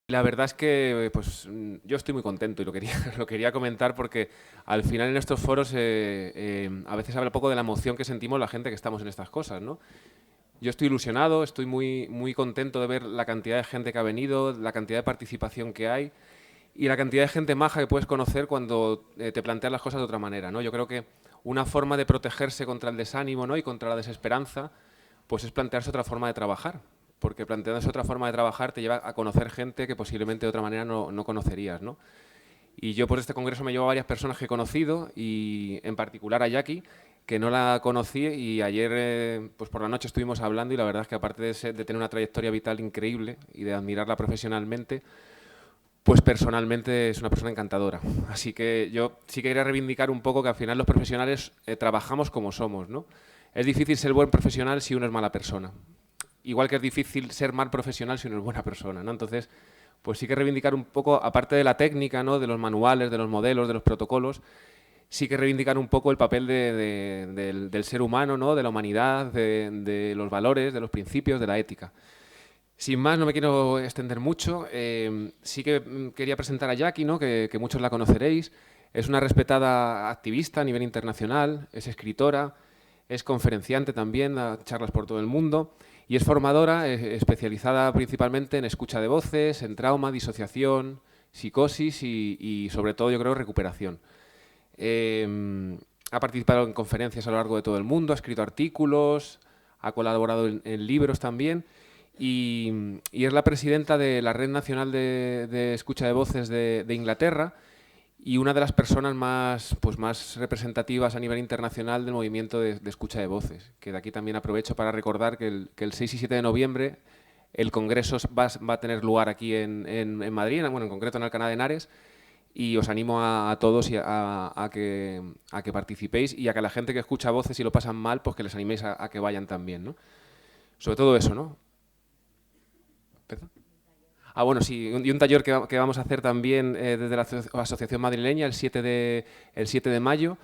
La verdad es que pues, yo estoy muy contento y lo quería, lo quería comentar porque al final en estos foros a veces habla un poco de la emoción que sentimos la gente que estamos en estas cosas, ¿no? Yo estoy ilusionado, estoy muy contento de ver la cantidad de gente que ha venido, la cantidad de participación que hay y la cantidad de gente maja que puedes conocer cuando te planteas las cosas de otra manera, ¿no? Yo creo que una forma de protegerse contra el desánimo, ¿no? Y contra la desesperanza, pues es plantearse otra forma de trabajar. Porque planteándose otra forma de trabajar te lleva a conocer gente que posiblemente de otra manera no conocerías, ¿no? Y yo por este congreso me llevo a varias personas que he conocido y en particular a Jackie, que no la conocí y ayer pues por la noche estuvimos hablando y la verdad es que aparte de tener una trayectoria vital increíble y de admirarla profesionalmente, pues personalmente es una persona encantadora. Así que yo sí quería reivindicar un poco que al final los profesionales trabajamos como somos, ¿no? Es difícil ser buen profesional si uno es mala persona. Igual que es difícil ser mal profesional si uno es buena persona, ¿no? Entonces, pues sí que reivindicar un poco, aparte de la técnica, ¿no? De los manuales, de los modelos, de los protocolos, sí que reivindicar un poco el papel del ser humano, ¿no? De la humanidad, de los valores, de los principios, de la ética. Sin más, no me quiero extender mucho. Sí que quería presentar a Jackie, ¿no? Que muchos la conoceréis. Es una respetada activista a nivel internacional, es escritora, es conferenciante también, da charlas por todo el mundo y es formadora especializada principalmente en escucha de voces, en trauma, disociación, psicosis y sobre todo, yo creo, recuperación. Ha participado en conferencias a lo largo de todo el mundo, ha escrito artículos, ha colaborado en libros también y es la presidenta de la Red Nacional de Escucha de Voces de Inglaterra y una de las personas más representativas a nivel internacional del movimiento de escucha de voces. Que de aquí también aprovecho para recordar que el 6 y 7 de noviembre el congreso va a tener lugar aquí en Madrid, bueno, en concreto en Alcalá de Henares, y os animo a todos a que participéis y a que la gente que escucha voces y lo pasan mal, pues que les animéis a que vayan también, ¿no? Sobre todo eso, ¿no? ¿Perdón? Ah, bueno, sí, y un taller que vamos a hacer también desde la Asociación Madrileña el 7 de mayo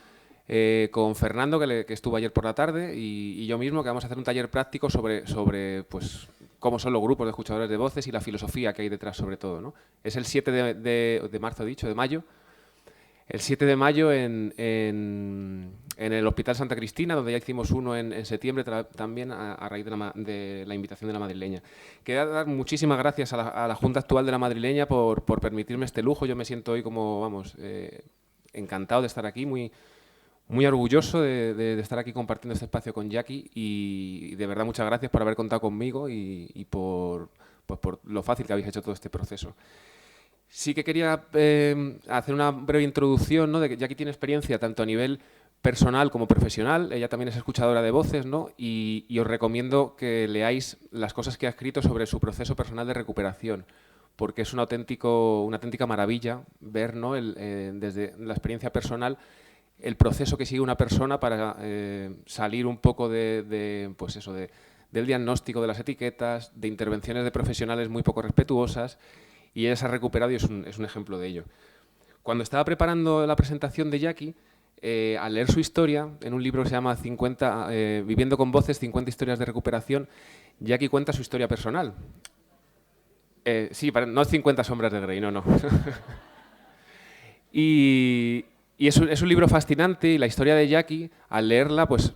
con Fernando, que estuvo ayer por la tarde, y yo mismo, que vamos a hacer un taller práctico sobre pues, cómo son los grupos de escuchadores de voces y la filosofía que hay detrás sobre todo, ¿no? Es el 7 de marzo, he dicho, de mayo, el 7 de mayo en el Hospital Santa Cristina, donde ya hicimos uno en septiembre también a raíz de la invitación de la madrileña. Quería dar muchísimas gracias a la Junta actual de la madrileña por permitirme este lujo. Yo me siento hoy como, vamos, encantado de estar aquí, muy orgulloso de estar aquí compartiendo este espacio con Jackie y de verdad muchas gracias por haber contado conmigo y pues por lo fácil que habéis hecho todo este proceso. Sí que quería hacer una breve introducción, ¿no? De que Jackie tiene experiencia tanto a nivel personal como profesional. Ella también es escuchadora de voces, ¿no? Y os recomiendo que leáis las cosas que ha escrito sobre su proceso personal de recuperación, porque es una auténtica maravilla ver, ¿no? Desde la experiencia personal el proceso que sigue una persona para salir un poco pues eso, del diagnóstico, de las etiquetas, de intervenciones de profesionales muy poco respetuosas, y ella se ha recuperado y es un ejemplo de ello. Cuando estaba preparando la presentación de Jackie, al leer su historia, en un libro que se llama Viviendo con voces, 50 historias de recuperación, Jackie cuenta su historia personal. Sí, no es 50 sombras de Grey, no. Y es un libro fascinante y la historia de Jackie, al leerla, pues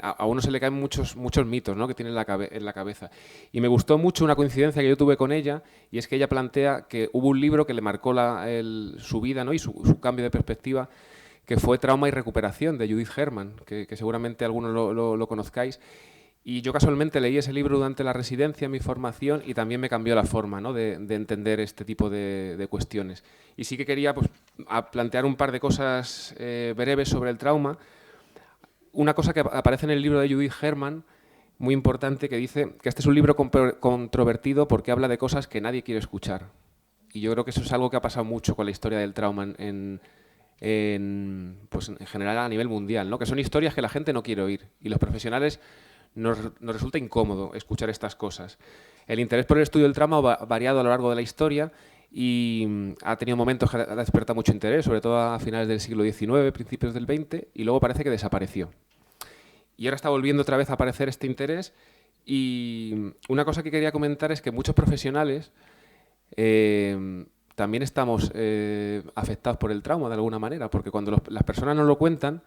a uno se le caen muchos mitos, ¿no? Que tiene en la cabeza. Y me gustó mucho una coincidencia que yo tuve con ella, y es que ella plantea que hubo un libro que le marcó su vida, ¿no? Y su cambio de perspectiva, que fue Trauma y Recuperación, de Judith Herman, que seguramente algunos lo conozcáis. Y yo casualmente leí ese libro durante la residencia, en mi formación, y también me cambió la forma, ¿no? de entender este tipo de cuestiones. Y sí que quería pues, plantear un par de cosas breves sobre el trauma. Una cosa que aparece en el libro de Judith Herman, muy importante, que dice que este es un libro controvertido porque habla de cosas que nadie quiere escuchar. Y yo creo que eso es algo que ha pasado mucho con la historia del trauma pues en general a nivel mundial, ¿no? Que son historias que la gente no quiere oír. Y los profesionales nos resulta incómodo escuchar estas cosas. El interés por el estudio del trauma ha variado a lo largo de la historia y ha tenido momentos que ha despertado mucho interés, sobre todo a finales del siglo XIX, principios del XX, y luego parece que desapareció. Y ahora está volviendo otra vez a aparecer este interés y una cosa que quería comentar es que muchos profesionales también estamos afectados por el trauma de alguna manera, porque cuando las personas nos lo cuentan,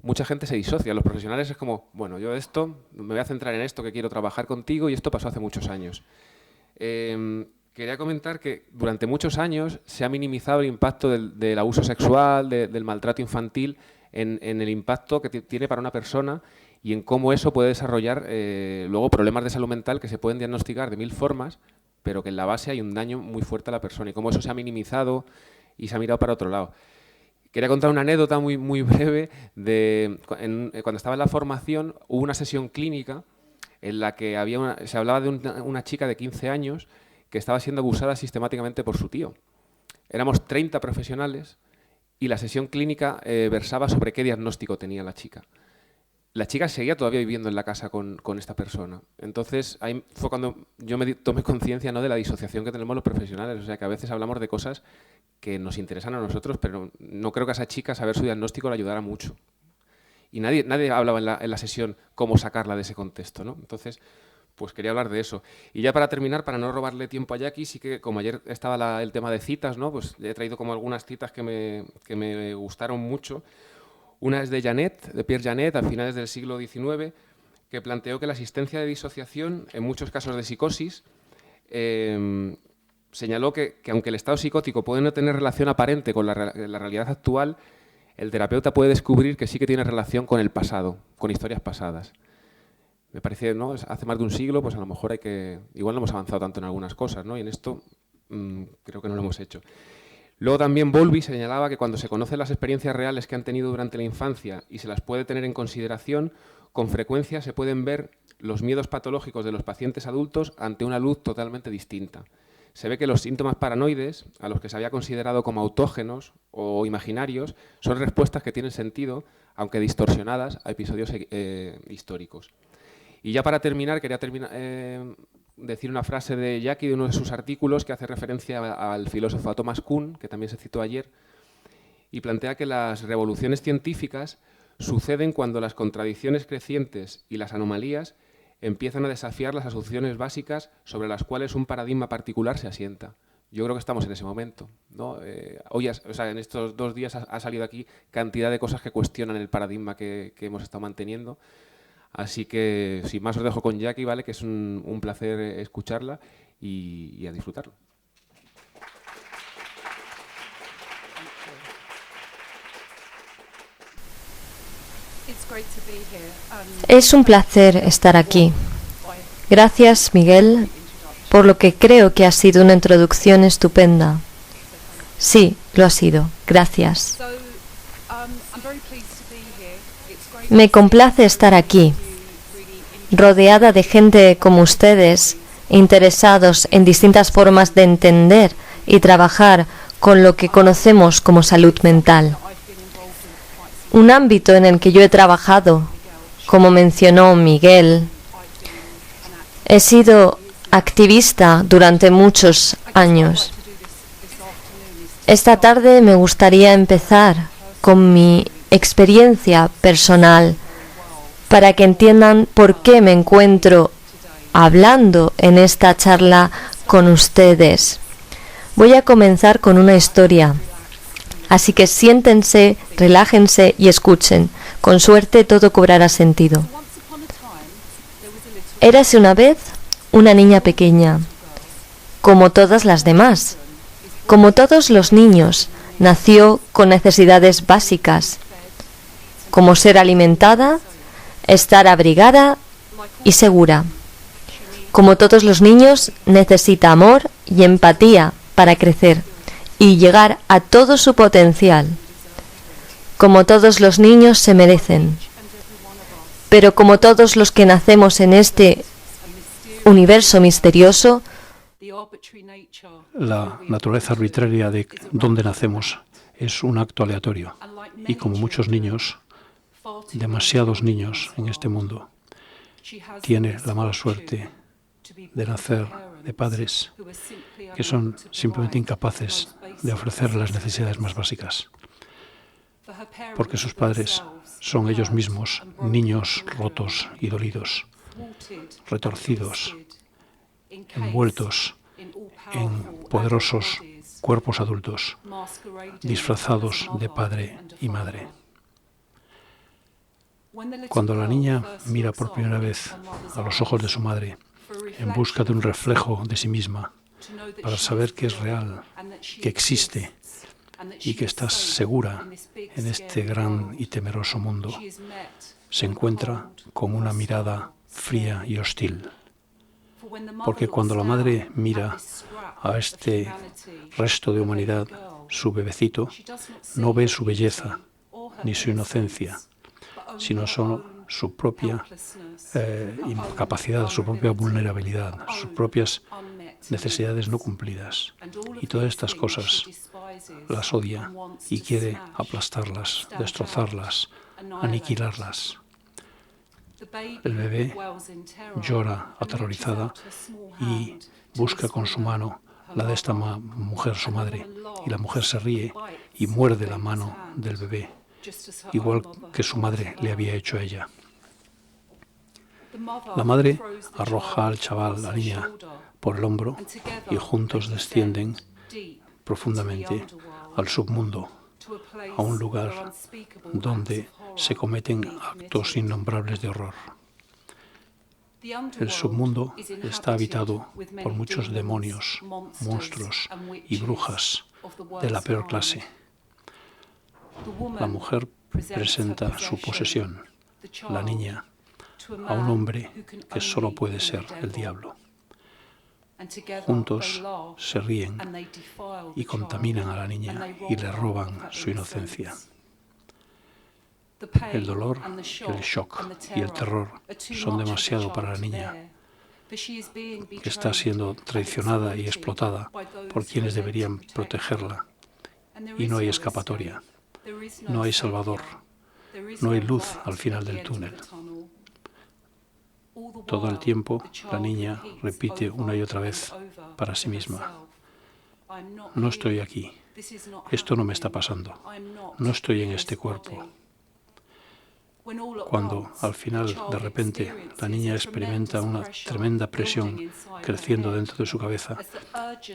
mucha gente se disocia. Los profesionales es como, bueno, yo me voy a centrar en esto, que quiero trabajar contigo, y esto pasó hace muchos años. Quería comentar que durante muchos años se ha minimizado el impacto del abuso sexual, del maltrato infantil, en el impacto que tiene para una persona y en cómo eso puede desarrollar luego problemas de salud mental que se pueden diagnosticar de 1000 formas, pero que en la base hay un daño muy fuerte a la persona y cómo eso se ha minimizado y se ha mirado para otro lado. Quería contar una anécdota muy, muy breve cuando estaba en la formación. Hubo una sesión clínica en la que se hablaba de una chica de 15 años que estaba siendo abusada sistemáticamente por su tío. Éramos 30 profesionales y la sesión clínica versaba sobre qué diagnóstico tenía la chica. La chica seguía todavía viviendo en la casa con esta persona. Entonces, ahí fue cuando yo me tomé conciencia, ¿no?, de la disociación que tenemos los profesionales. O sea, que a veces hablamos de cosas que nos interesan a nosotros, pero no creo que a esa chica saber su diagnóstico le ayudara mucho. Y nadie hablaba en la sesión cómo sacarla de ese contexto, ¿no? Entonces, pues quería hablar de eso. Y ya para terminar, para no robarle tiempo a Jackie, sí que como ayer estaba el tema de citas, ¿no?, pues le he traído como algunas citas que me gustaron mucho. Una es de Pierre Janet, a finales del siglo XIX, que planteó que la existencia de disociación, en muchos casos de psicosis, señaló que aunque el estado psicótico puede no tener relación aparente con la realidad actual, el terapeuta puede descubrir que sí que tiene relación con el pasado, con historias pasadas. Me parece, ¿no?, hace más de un siglo, pues a lo mejor igual no hemos avanzado tanto en algunas cosas, ¿no?, y en esto creo que no lo hemos hecho. Luego también Bowlby señalaba que cuando se conocen las experiencias reales que han tenido durante la infancia y se las puede tener en consideración, con frecuencia se pueden ver los miedos patológicos de los pacientes adultos ante una luz totalmente distinta. Se ve que los síntomas paranoides, a los que se había considerado como autógenos o imaginarios, son respuestas que tienen sentido, aunque distorsionadas, a episodios históricos. Y ya para terminar, quería decir una frase de Jackie de uno de sus artículos que hace referencia al filósofo Thomas Kuhn, que también se citó ayer, y plantea que las revoluciones científicas suceden cuando las contradicciones crecientes y las anomalías empiezan a desafiar las asunciones básicas sobre las cuales un paradigma particular se asienta. Yo creo que estamos en ese momento, ¿no? Hoy, en estos 2 días ha salido aquí cantidad de cosas que cuestionan el paradigma que hemos estado manteniendo. Así que, sin más, os dejo con Jackie, ¿vale?, que es un placer escucharla y a disfrutarlo. Es un placer estar aquí. Gracias, Miguel, por lo que creo que ha sido una introducción estupenda. Sí, lo ha sido. Gracias. Me complace estar aquí, rodeada de gente como ustedes, interesados en distintas formas de entender y trabajar con lo que conocemos como salud mental. Un ámbito en el que yo he trabajado, como mencionó Miguel, he sido activista durante muchos años. Esta tarde me gustaría empezar con mi experiencia personal para que entiendan por qué me encuentro hablando en esta charla con ustedes. Voy a comenzar con una historia, así que siéntense, relájense y escuchen. Con suerte todo cobrará sentido. Érase una vez una niña pequeña, como todas las demás. Como todos los niños, nació con necesidades básicas, como ser alimentada, estar abrigada y segura. Como todos los niños, necesita amor y empatía para crecer y llegar a todo su potencial. Como todos los niños se merecen. Pero como todos los que nacemos en este universo misterioso, la naturaleza arbitraria de donde nacemos es un acto aleatorio. Y como muchos niños, demasiados niños en este mundo, tiene la mala suerte de nacer de padres que son simplemente incapaces de ofrecer las necesidades más básicas, porque sus padres son ellos mismos niños rotos y dolidos, retorcidos, envueltos en poderosos cuerpos adultos, disfrazados de padre y madre. Cuando la niña mira por primera vez a los ojos de su madre en busca de un reflejo de sí misma, para saber que es real, que existe y que está segura en este gran y temeroso mundo, se encuentra con una mirada fría y hostil. Porque cuando la madre mira a este resto de humanidad, su bebecito, no ve su belleza ni su inocencia, sino solo su propia incapacidad, su propia vulnerabilidad, sus propias necesidades no cumplidas. Y todas estas cosas las odia y quiere aplastarlas, destrozarlas, aniquilarlas. El bebé llora aterrorizada y busca con su mano la de esta mujer, su madre, y la mujer se ríe y muerde la mano del bebé, igual que su madre le había hecho a ella. La madre arroja al chaval, la niña, por el hombro y juntos descienden profundamente al submundo, a un lugar donde se cometen actos innombrables de horror. El submundo está habitado por muchos demonios, monstruos y brujas de la peor clase. La mujer presenta su posesión, la niña, a un hombre que solo puede ser el diablo. Juntos se ríen y contaminan a la niña y le roban su inocencia. El dolor, el shock y el terror son demasiado para la niña, que está siendo traicionada y explotada por quienes deberían protegerla. Y no hay escapatoria, no hay salvador, no hay luz al final del túnel. Todo el tiempo la niña repite una y otra vez para sí misma: no estoy aquí, esto no me está pasando, no estoy en este cuerpo. Cuando al final, de repente, la niña experimenta una tremenda presión creciendo dentro de su cabeza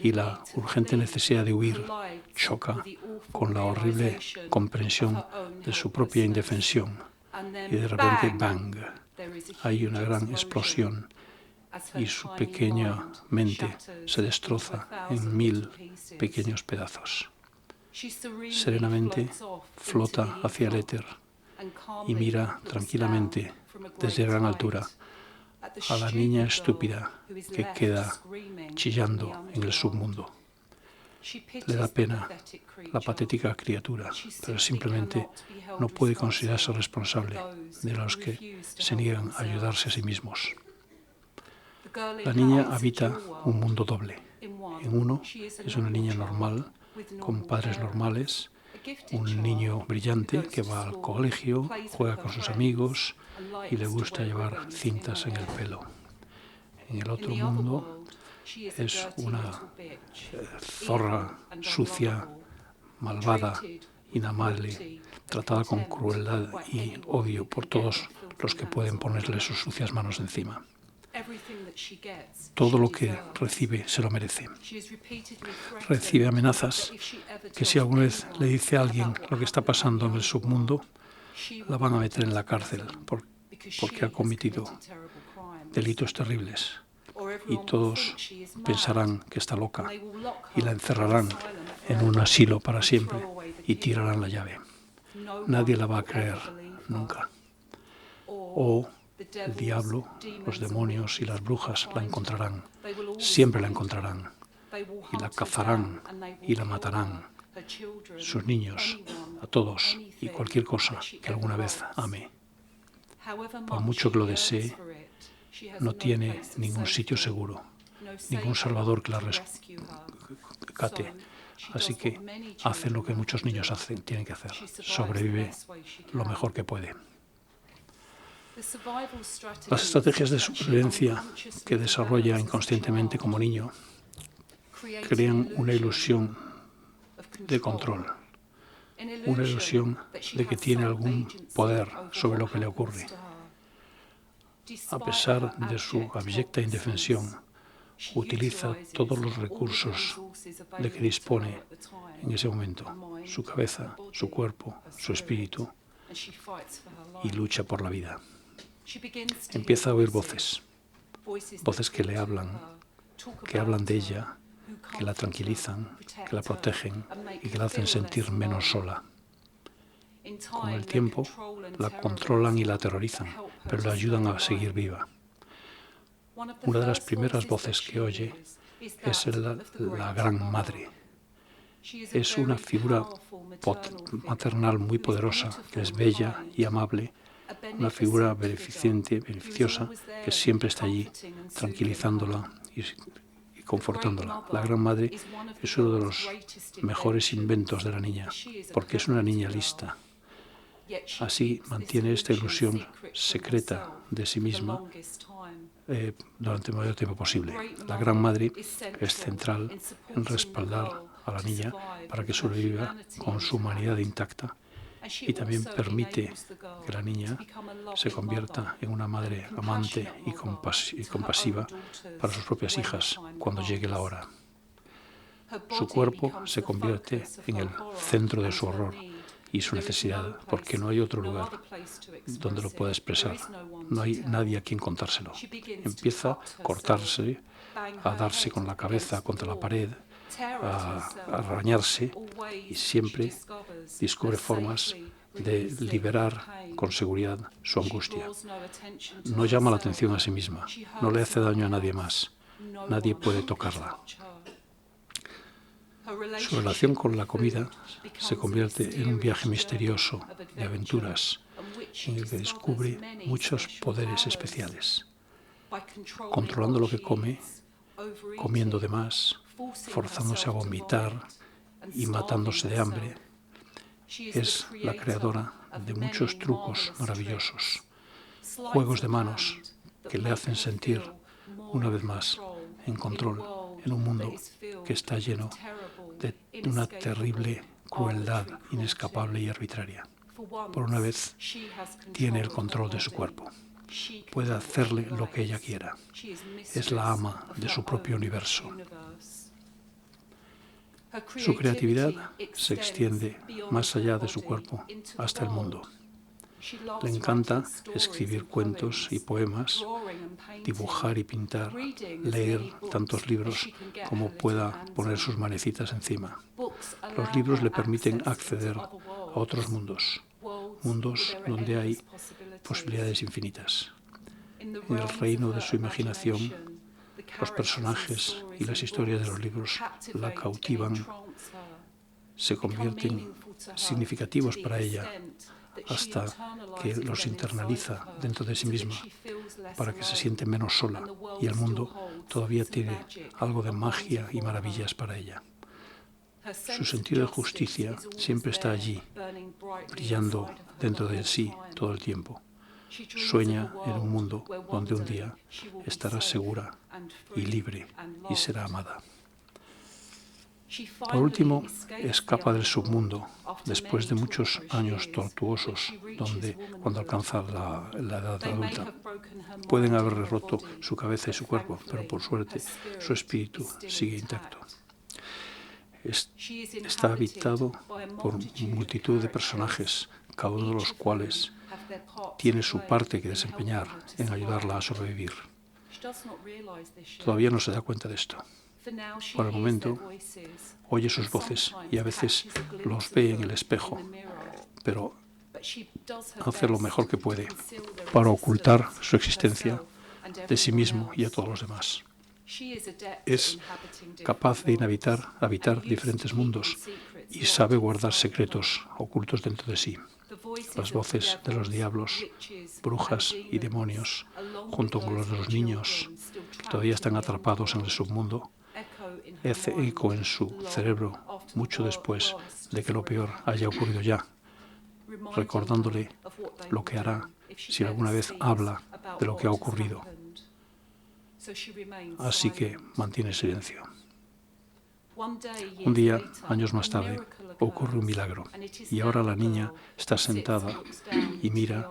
y la urgente necesidad de huir choca con la horrible comprensión de su propia indefensión, y de repente, ¡bang!, hay una gran explosión y su pequeña mente se destroza en 1000 pequeños pedazos. Serenamente flota hacia el éter y mira tranquilamente desde gran altura a la niña estúpida que queda chillando en el submundo. Le da pena la patética criatura, pero simplemente no puede considerarse responsable de los que se niegan a ayudarse a sí mismos. La niña habita un mundo doble. En uno es una niña normal, con padres normales, un niño brillante que va al colegio, juega con sus amigos y le gusta llevar cintas en el pelo. En el otro mundo es una zorra sucia, malvada, inamable, tratada con crueldad y odio por todos los que pueden ponerle sus sucias manos encima. Todo lo que recibe se lo merece. Recibe amenazas que si alguna vez le dice a alguien lo que está pasando en el submundo, la van a meter en la cárcel porque ha cometido delitos terribles. Y todos pensarán que está loca y la encerrarán en un asilo para siempre y tirarán la llave. Nadie la va a creer nunca. O el diablo, los demonios y las brujas la encontrarán, siempre la encontrarán, y la cazarán y la matarán, sus niños, a todos y cualquier cosa que alguna vez ame. Por mucho que lo desee, no tiene ningún sitio seguro, ningún salvador que la rescate. Así que hace lo que muchos niños tienen que hacer, sobrevive lo mejor que puede. Las estrategias de supervivencia que desarrolla inconscientemente como niño crean una ilusión de control, una ilusión de que tiene algún poder sobre lo que le ocurre. A pesar de su abyecta indefensión, utiliza todos los recursos de que dispone en ese momento, su cabeza, su cuerpo, su espíritu, y lucha por la vida. Empieza a oír voces que le hablan, que hablan de ella, que la tranquilizan, que la protegen y que la hacen sentir menos sola. Con el tiempo la controlan y la aterrorizan, pero la ayudan a seguir viva. Una de las primeras voces que oye es la Gran Madre. Es una figura maternal muy poderosa, que es bella y amable, una figura beneficiosa, que siempre está allí, tranquilizándola y confortándola. La Gran Madre es uno de los mejores inventos de la niña, porque es una niña lista. Así mantiene esta ilusión secreta de sí misma durante el mayor tiempo posible. La Gran Madre es central en respaldar a la niña para que sobreviva con su humanidad intacta, y también permite que la niña se convierta en una madre amante y compasiva para sus propias hijas cuando llegue la hora. Su cuerpo se convierte en el centro de su horror y su necesidad, porque no hay otro lugar donde lo pueda expresar. No hay nadie a quien contárselo. Empieza a cortarse, a darse con la cabeza contra la pared, a arañarse, y siempre descubre formas de liberar con seguridad su angustia. No llama la atención a sí misma, no le hace daño a nadie más. Nadie puede tocarla. Su relación con la comida se convierte en un viaje misterioso de aventuras en el que descubre muchos poderes especiales. Controlando lo que come, comiendo de más, forzándose a vomitar y matándose de hambre, es la creadora de muchos trucos maravillosos, juegos de manos que le hacen sentir, una vez más, en control en un mundo que está lleno de una terrible crueldad inescapable y arbitraria. Por una vez, tiene el control de su cuerpo. Puede hacerle lo que ella quiera. Es la ama de su propio universo. Su creatividad se extiende más allá de su cuerpo, hasta el mundo. Le encanta escribir cuentos y poemas, dibujar y pintar, leer tantos libros como pueda poner sus manecitas encima. Los libros le permiten acceder a otros mundos, mundos donde hay posibilidades infinitas. En el reino de su imaginación, los personajes y las historias de los libros la cautivan, se convierten significativos para ella, hasta que los internaliza dentro de sí misma, para que se siente menos sola, y el mundo todavía tiene algo de magia y maravillas para ella. Su sentido de justicia siempre está allí, brillando dentro de sí todo el tiempo. Sueña en un mundo donde un día estará segura y libre y será amada. Por último, escapa del submundo después de muchos años tortuosos, donde, cuando alcanza la edad adulta, pueden haberle roto su cabeza y su cuerpo, pero por suerte su espíritu sigue intacto. Está habitado por multitud de personajes, cada uno de los cuales tiene su parte que desempeñar en ayudarla a sobrevivir. Todavía no se da cuenta de esto. Por el momento, oye sus voces y a veces los ve en el espejo, pero hace lo mejor que puede para ocultar su existencia de sí mismo y a todos los demás. Es capaz de habitar diferentes mundos y sabe guardar secretos ocultos dentro de sí. Las voces de los diablos, brujas y demonios, junto con los de los niños que todavía están atrapados en el submundo, hace eco en su cerebro mucho después de que lo peor haya ocurrido ya, recordándole lo que hará si alguna vez habla de lo que ha ocurrido. Así que mantiene silencio. Un día, años más tarde, ocurre un milagro, y ahora la niña está sentada y mira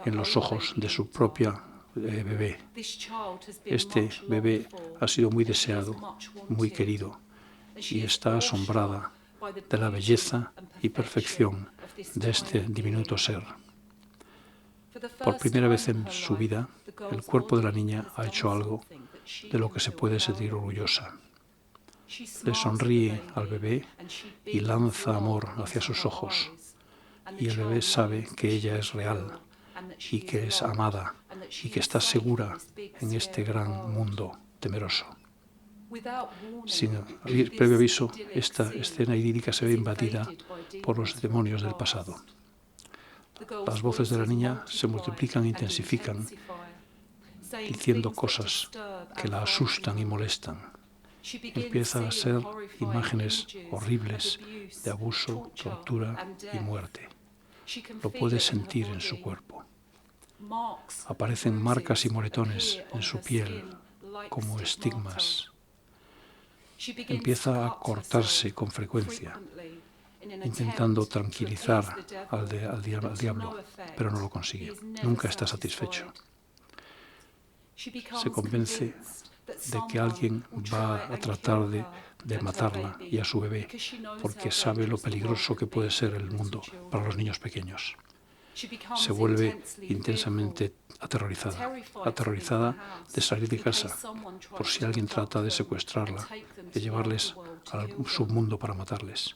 en los ojos de su propia bebé. Este bebé ha sido muy deseado, muy querido, y está asombrada de la belleza y perfección de este diminuto ser. Por primera vez en su vida, el cuerpo de la niña ha hecho algo de lo que se puede sentir orgullosa. Le sonríe al bebé y lanza amor hacia sus ojos. Y el bebé sabe que ella es real y que es amada y que está segura en este gran mundo temeroso. Sin previo aviso, esta escena idílica se ve invadida por los demonios del pasado. Las voces de la niña se multiplican e intensifican, diciendo cosas que la asustan y molestan. Empieza a ser imágenes horribles de abuso, tortura y muerte. Lo puede sentir en su cuerpo. Aparecen marcas y moretones en su piel como estigmas. Empieza a cortarse con frecuencia, intentando tranquilizar al diablo, pero no lo consigue. Nunca está satisfecho. Se convence de que alguien va a tratar de matarla y a su bebé, porque sabe lo peligroso que puede ser el mundo para los niños pequeños. Se vuelve intensamente aterrorizada de salir de casa por si alguien trata de secuestrarla, de llevarles al submundo para matarles.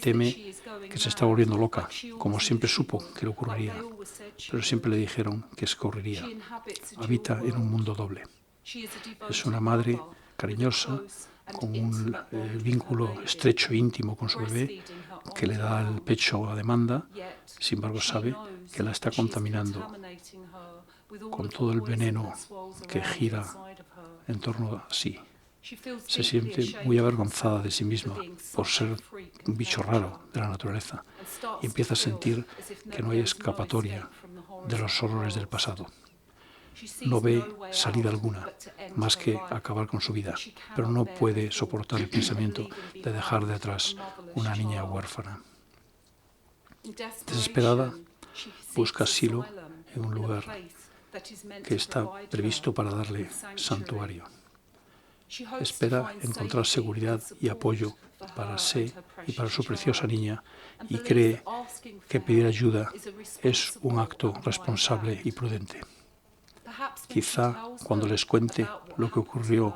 Teme que se está volviendo loca, como siempre supo que le ocurriría, pero siempre le dijeron que ocurriría. Habita en un mundo doble. Es una madre cariñosa, con un vínculo estrecho e íntimo con su bebé, que le da el pecho a demanda. Sin embargo, sabe que la está contaminando con todo el veneno que gira en torno a sí. Se siente muy avergonzada de sí misma por ser un bicho raro de la naturaleza y empieza a sentir que no hay escapatoria de los horrores del pasado. No ve salida alguna más que acabar con su vida, pero no puede soportar el pensamiento de dejar de atrás una niña huérfana. Desesperada, busca asilo en un lugar que está previsto para darle santuario. Espera encontrar seguridad y apoyo para sí y para su preciosa niña y cree que pedir ayuda es un acto responsable y prudente. Quizá cuando les cuente lo que ocurrió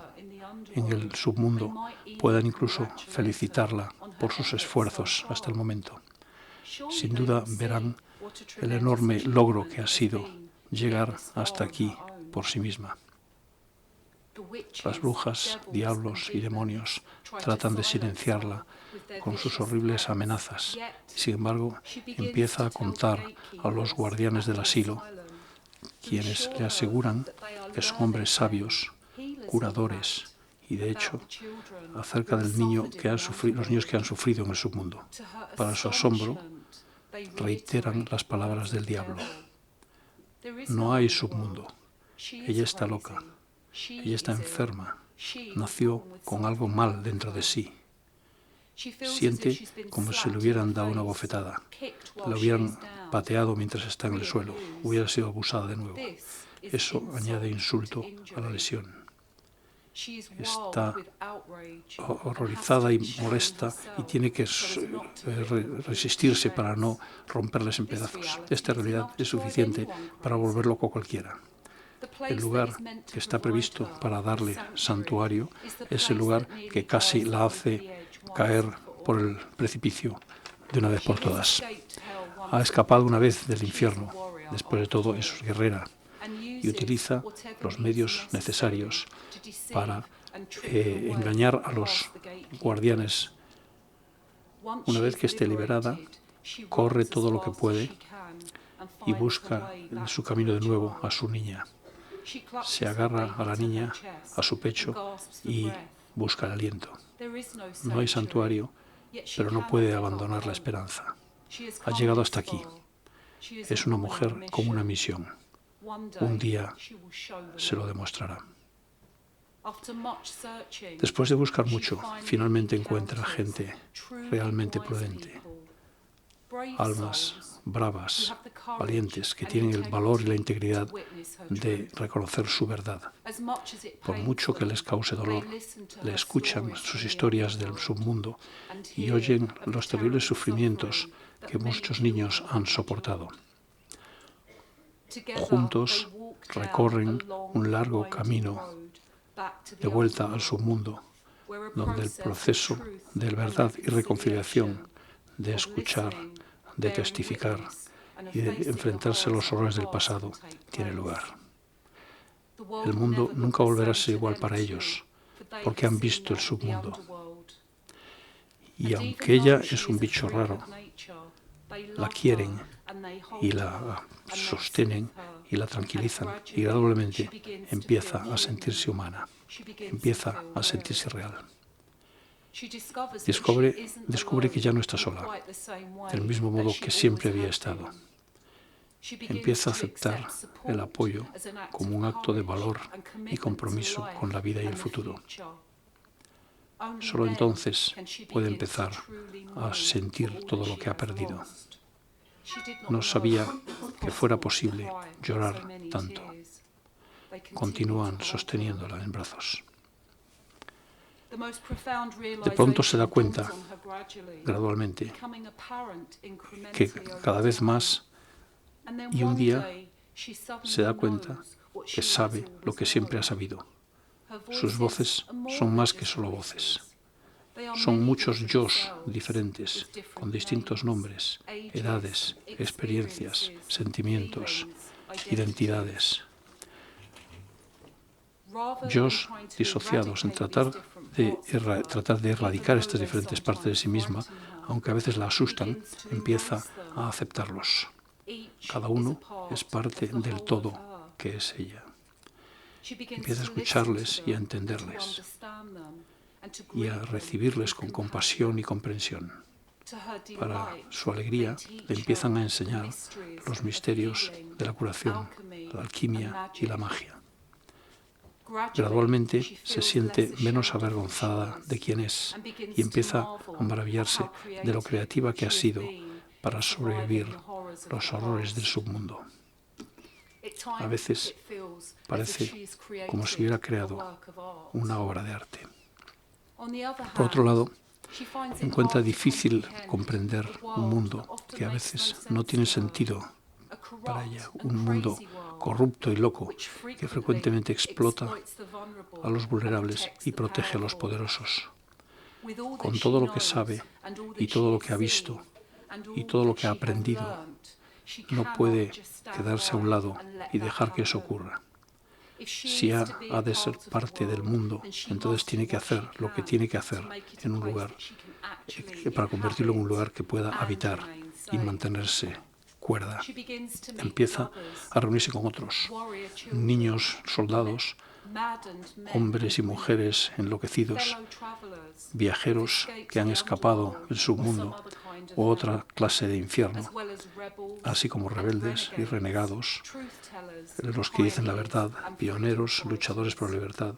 en el submundo puedan incluso felicitarla por sus esfuerzos hasta el momento. Sin duda verán el enorme logro que ha sido llegar hasta aquí por sí misma. Las brujas, diablos y demonios tratan de silenciarla con sus horribles amenazas. Sin embargo, empieza a contar a los guardianes del asilo, quienes le aseguran que son hombres sabios, curadores y, de hecho, acerca del niño que los niños que han sufrido en el submundo. Para su asombro, reiteran las palabras del diablo. No hay submundo. Ella está loca. Ella está enferma. Nació con algo mal dentro de sí. Siente como si le hubieran dado una bofetada. La hubieran pateado mientras está en el suelo. Hubiera sido abusada de nuevo. Eso añade insulto a la lesión. Está horrorizada y molesta y tiene que resistirse para no romperles en pedazos. Esta realidad es suficiente para volver loco a cualquiera. El lugar que está previsto para darle santuario es el lugar que casi la hace caer por el precipicio de una vez por todas. Ha escapado una vez del infierno. Después de todo, es guerrera y utiliza los medios necesarios para engañar a los guardianes. Una vez que esté liberada, corre todo lo que puede y busca en su camino de nuevo a su niña. Se agarra a la niña, a su pecho, y busca el aliento. No hay santuario, pero no puede abandonar la esperanza. Ha llegado hasta aquí. Es una mujer con una misión. Un día se lo demostrará. Después de buscar mucho, finalmente encuentra gente realmente prudente. almas bravas, valientes, que tienen el valor y la integridad de reconocer su verdad. Por mucho que les cause dolor, le escuchan sus historias del submundo y oyen los terribles sufrimientos que muchos niños han soportado. Juntos recorren un largo camino de vuelta al submundo, donde el proceso de verdad y reconciliación, de escuchar, de testificar y de enfrentarse a los horrores del pasado tiene lugar. El mundo nunca volverá a ser igual para ellos, porque han visto el submundo. Y aunque ella es un bicho raro, la quieren y la sostienen y la tranquilizan, y gradualmente empieza a sentirse humana, empieza a sentirse real. Descubre que ya no está sola, del mismo modo que siempre había estado. Empieza a aceptar el apoyo como un acto de valor y compromiso con la vida y el futuro. Solo entonces puede empezar a sentir todo lo que ha perdido. No sabía que fuera posible llorar tanto. Continúan sosteniéndola en brazos. De pronto se da cuenta, gradualmente, que cada vez más, y un día se da cuenta que sabe lo que siempre ha sabido. Sus voces son más que solo voces. Son muchos yos diferentes, con distintos nombres, edades, experiencias, sentimientos, identidades. Yos disociados en tratar de erradicar estas diferentes partes de sí misma, aunque a veces la asustan, empieza a aceptarlos. Cada uno es parte del todo que es ella. Empieza a escucharles y a entenderles y a recibirles con compasión y comprensión. Para su alegría, le empiezan a enseñar los misterios de la curación, la alquimia y la magia. Gradualmente se siente menos avergonzada de quién es y empieza a maravillarse de lo creativa que ha sido para sobrevivir los horrores del submundo. A veces parece como si hubiera creado una obra de arte. Por otro lado, encuentra difícil comprender un mundo que a veces no tiene sentido para ella, un mundo corrupto y loco que frecuentemente explota a los vulnerables y protege a los poderosos. Con todo lo que sabe y todo lo que ha visto y todo lo que ha aprendido, no puede quedarse a un lado y dejar que eso ocurra. Si ha de ser parte del mundo, entonces tiene que hacer lo que tiene que hacer en un lugar, para convertirlo en un lugar que pueda habitar y mantenerse cuerda. Empieza a reunirse con otros, niños, soldados, hombres y mujeres enloquecidos, viajeros que han escapado del submundo u otra clase de infierno, así como rebeldes y renegados, los que dicen la verdad, pioneros, luchadores por la libertad,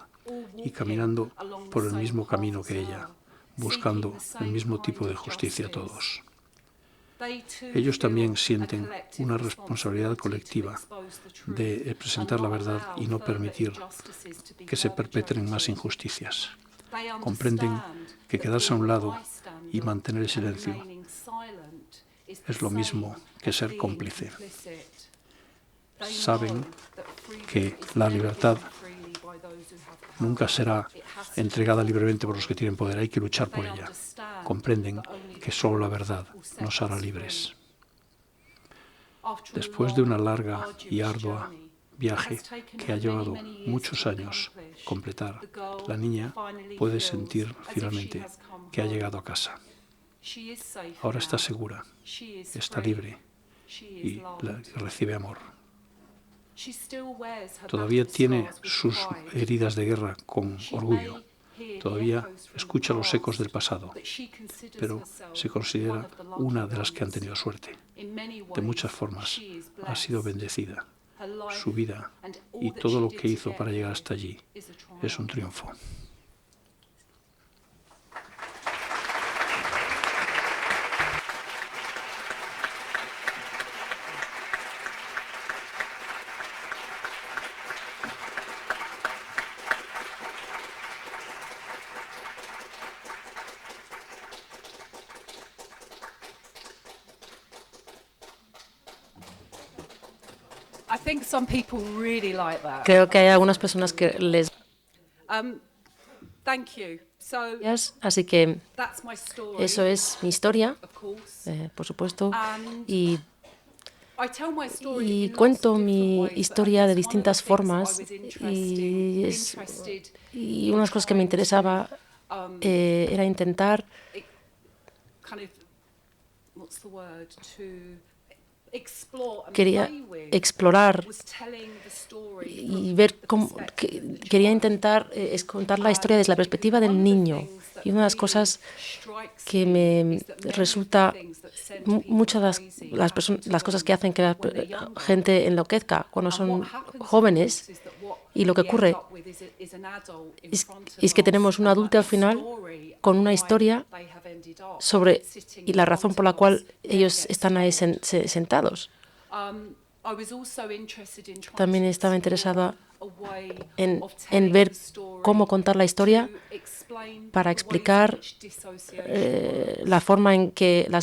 y caminando por el mismo camino que ella, buscando el mismo tipo de justicia todos. Ellos también sienten una responsabilidad colectiva de presentar la verdad y no permitir que se perpetren más injusticias. Comprenden que quedarse a un lado y mantener el silencio es lo mismo que ser cómplice. Saben que la libertad nunca será entregada libremente por los que tienen poder, hay que luchar por ella. Comprenden que solo la verdad nos hará libres. Después de una larga y ardua viaje que ha llevado muchos años completar, la niña puede sentir finalmente que ha llegado a casa. Ahora está segura, está libre y recibe amor. Todavía tiene sus heridas de guerra con orgullo. Todavía escucha los ecos del pasado, pero se considera una de las que han tenido suerte. De muchas formas ha sido bendecida. Su vida y todo lo que hizo para llegar hasta allí es un triunfo. Creo que hay algunas personas que les... Así que eso es mi historia, por supuesto, y cuento mi historia de distintas formas y una de las cosas que me interesaba era intentar quería explorar y ver cómo quería intentar contar la historia desde la perspectiva del niño. Y una de las cosas que me resulta muchas de las cosas que hacen que la gente enloquezca cuando son jóvenes, y lo que ocurre es que tenemos un adulto al final con una historia sobre y la razón por la cual ellos están ahí sentados. También estaba interesada en ver cómo contar la historia para explicar la forma en que la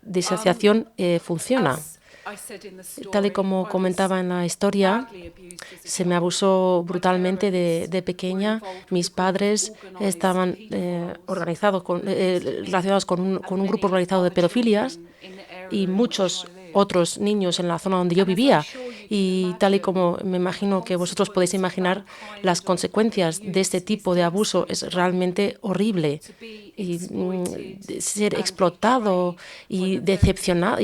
disociación funciona. Tal y como comentaba en la historia, se me abusó brutalmente de pequeña. Mis padres estaban relacionados con un grupo organizado de pedofilias y muchos otros niños en la zona donde yo vivía. Y tal y como me imagino que vosotros podéis imaginar, las consecuencias de este tipo de abuso es realmente horrible. Y ser explotado y decepcionado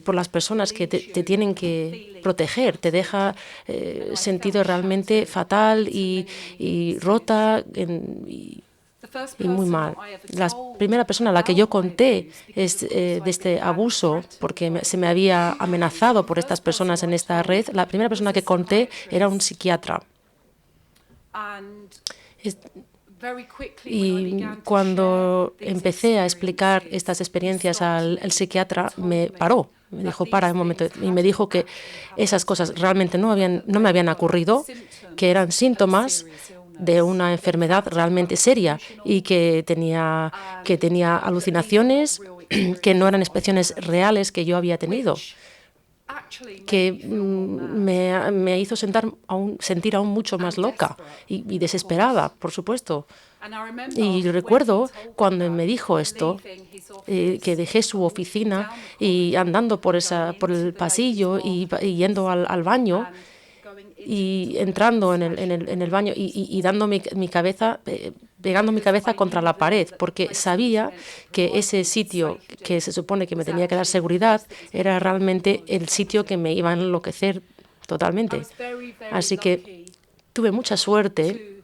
por las personas que te tienen que proteger te deja sentido realmente fatal y rota y muy mal. La primera persona a la que yo conté de este abuso, porque se me había amenazado por estas personas en esta red, la primera persona que conté era un psiquiatra. Y cuando empecé a explicar estas experiencias al psiquiatra, me paró. Me dijo, para un momento, y me dijo que esas cosas realmente no me habían ocurrido, que eran síntomas de una enfermedad realmente seria y que tenía alucinaciones, que no eran expresiones reales que yo había tenido, que me hizo sentir aún mucho más loca y desesperada, por supuesto. Y recuerdo cuando me dijo esto, que dejé su oficina y andando por el pasillo y yendo al baño y entrando en el baño y dando mi cabeza, pegando mi cabeza contra la pared, porque sabía que ese sitio que se supone que me tenía que dar seguridad era realmente el sitio que me iba a enloquecer totalmente. Así que tuve mucha suerte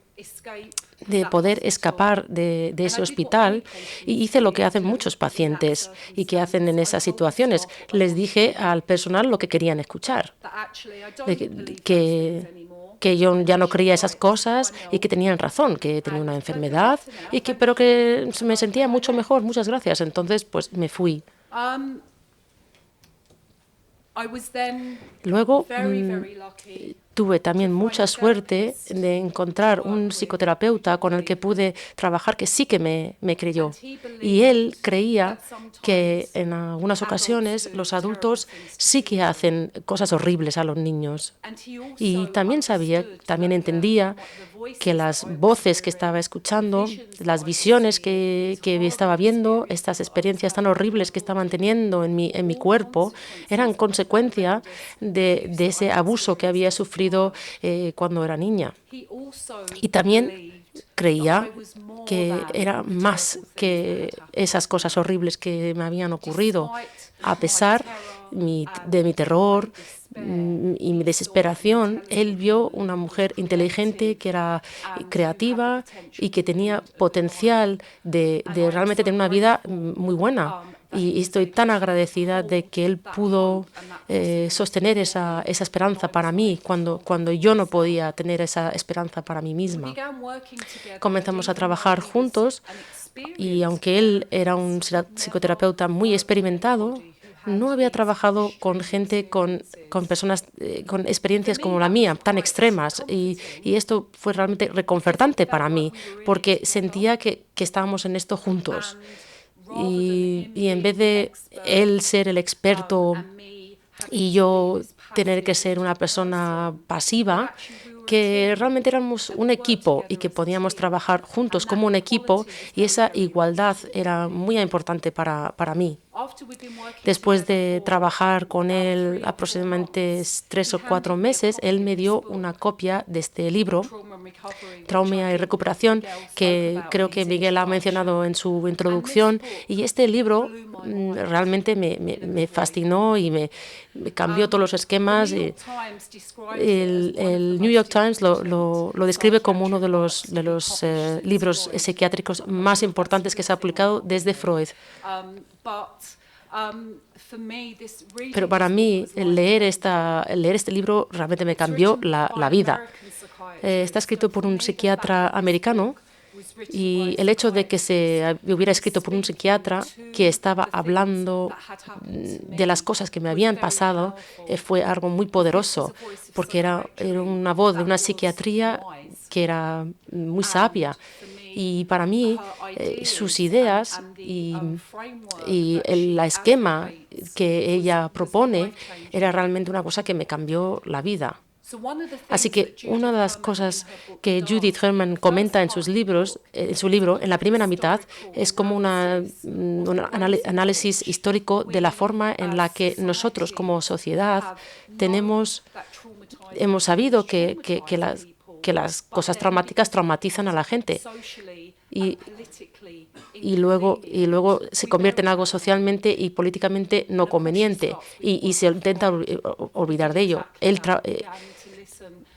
de poder escapar de ese hospital y hice lo que hacen muchos pacientes y que hacen en esas situaciones. Les dije al personal lo que querían escuchar, que yo ya no creía esas cosas y que tenían razón, que tenía una enfermedad pero que me sentía mucho mejor. Muchas gracias. Entonces, pues me fui. Luego tuve también mucha suerte de encontrar un psicoterapeuta con el que pude trabajar que sí que me creyó. Y él creía que en algunas ocasiones los adultos sí que hacen cosas horribles a los niños. Y también entendía que las voces que estaba escuchando, las visiones que estaba viendo, estas experiencias tan horribles que estaban teniendo en mi cuerpo, eran consecuencia de ese abuso que había sufrido cuando era niña. Y también creía que era más que esas cosas horribles que me habían ocurrido, a pesar de mi terror y mi desesperación. Él vio una mujer inteligente que era creativa y que tenía potencial de realmente tener una vida muy buena. Y estoy tan agradecida de que él pudo sostener esa esperanza para mí cuando yo no podía tener esa esperanza para mí misma. Comenzamos a trabajar juntos y aunque él era un psicoterapeuta muy experimentado, no había trabajado con gente, con personas con experiencias como la mía, tan extremas. Y esto fue realmente reconfortante para mí, porque sentía que estábamos en esto juntos. Y en vez de él ser el experto y yo tener que ser una persona pasiva, que realmente éramos un equipo y que podíamos trabajar juntos como un equipo, y esa igualdad era muy importante para mí. Después de trabajar con él aproximadamente 3 o 4 meses, él me dio una copia de este libro, Trauma y Recuperación, que creo que Miguel ha mencionado en su introducción. Y este libro realmente me fascinó y me cambió todos los esquemas. El New York Times lo describe como uno de los libros psiquiátricos más importantes que se ha publicado desde Freud. Pero para mí, leer este libro realmente me cambió la vida. Está escrito por un psiquiatra americano, y el hecho de que se hubiera escrito por un psiquiatra que estaba hablando de las cosas que me habían pasado fue algo muy poderoso, porque era una voz de una psiquiatría que era muy sabia. Y para mí, sus ideas y el esquema que ella propone era realmente una cosa que me cambió la vida. Así que una de las cosas que Judith Herman comenta en su libro, en la primera mitad, es como un análisis histórico de la forma en la que nosotros como sociedad hemos sabido que las cosas traumáticas traumatizan a la gente. Y luego se convierte en algo socialmente y políticamente no conveniente, y se intenta olvidar de ello.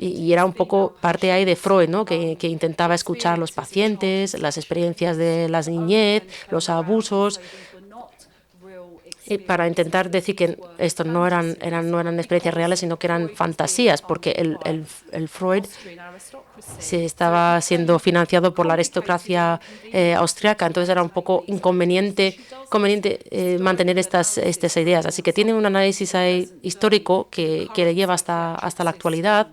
Y era un poco parte ahí de Freud, ¿no? que intentaba escuchar a los pacientes, las experiencias de la niñez, los abusos, para intentar decir que esto no eran experiencias reales, sino que eran fantasías, porque el Freud se estaba siendo financiado por la aristocracia austriaca, entonces era un poco conveniente mantener estas ideas. Así que tiene un análisis ahí histórico que le lleva hasta la actualidad,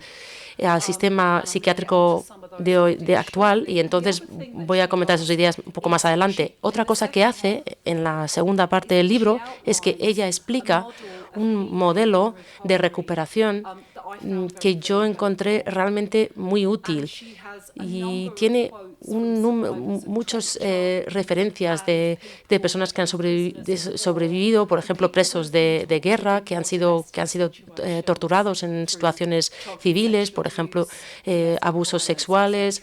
al sistema psiquiátrico de actual, y entonces voy a comentar sus ideas un poco más adelante. Otra cosa que hace en la segunda parte del libro es que ella explica un modelo de recuperación que yo encontré realmente muy útil, y tiene muchas referencias de personas que han sobrevivido, por ejemplo, presos de guerra que han sido torturados en situaciones civiles, por ejemplo, abusos sexuales,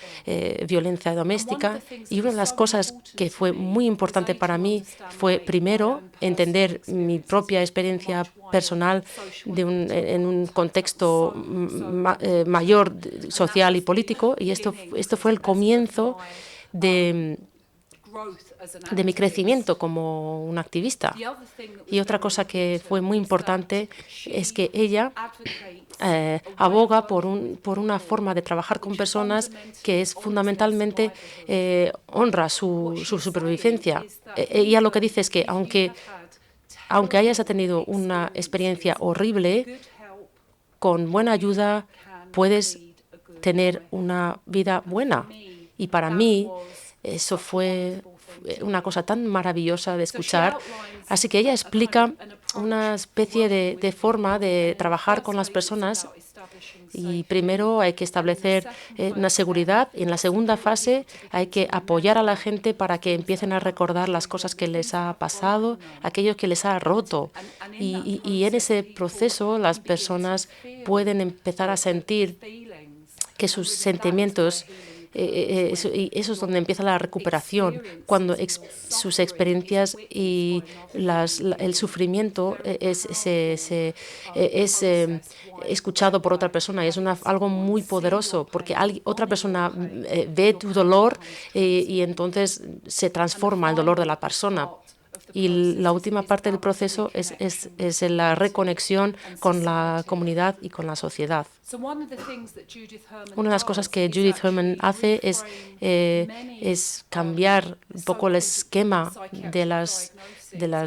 violencia doméstica. Y una de las cosas que fue muy importante para mí fue, primero, entender mi propia experiencia personal en un contexto mayor social y político, y esto fue el comienzo de mi crecimiento como una activista. Y otra cosa que fue muy importante es que ella aboga por una forma de trabajar con personas que es fundamentalmente honra su supervivencia. Ella lo que dice es que aunque hayas tenido una experiencia horrible, con buena ayuda puedes tener una vida buena. Y para mí eso fue una cosa tan maravillosa de escuchar. Así que ella explica una especie de forma de trabajar con las personas, y primero hay que establecer una seguridad, y en la segunda fase hay que apoyar a la gente para que empiecen a recordar las cosas que les ha pasado, aquello que les ha roto. Y en ese proceso las personas pueden empezar a sentir que sus sentimientos, y eso es donde empieza la recuperación, cuando sus experiencias y el sufrimiento es escuchado por otra persona. Y es algo muy poderoso, porque otra persona ve tu dolor, y entonces se transforma el dolor de la persona. Y la última parte del proceso es la reconexión con la comunidad y con la sociedad. Una de las cosas que Judith Herman hace es cambiar un poco el esquema de las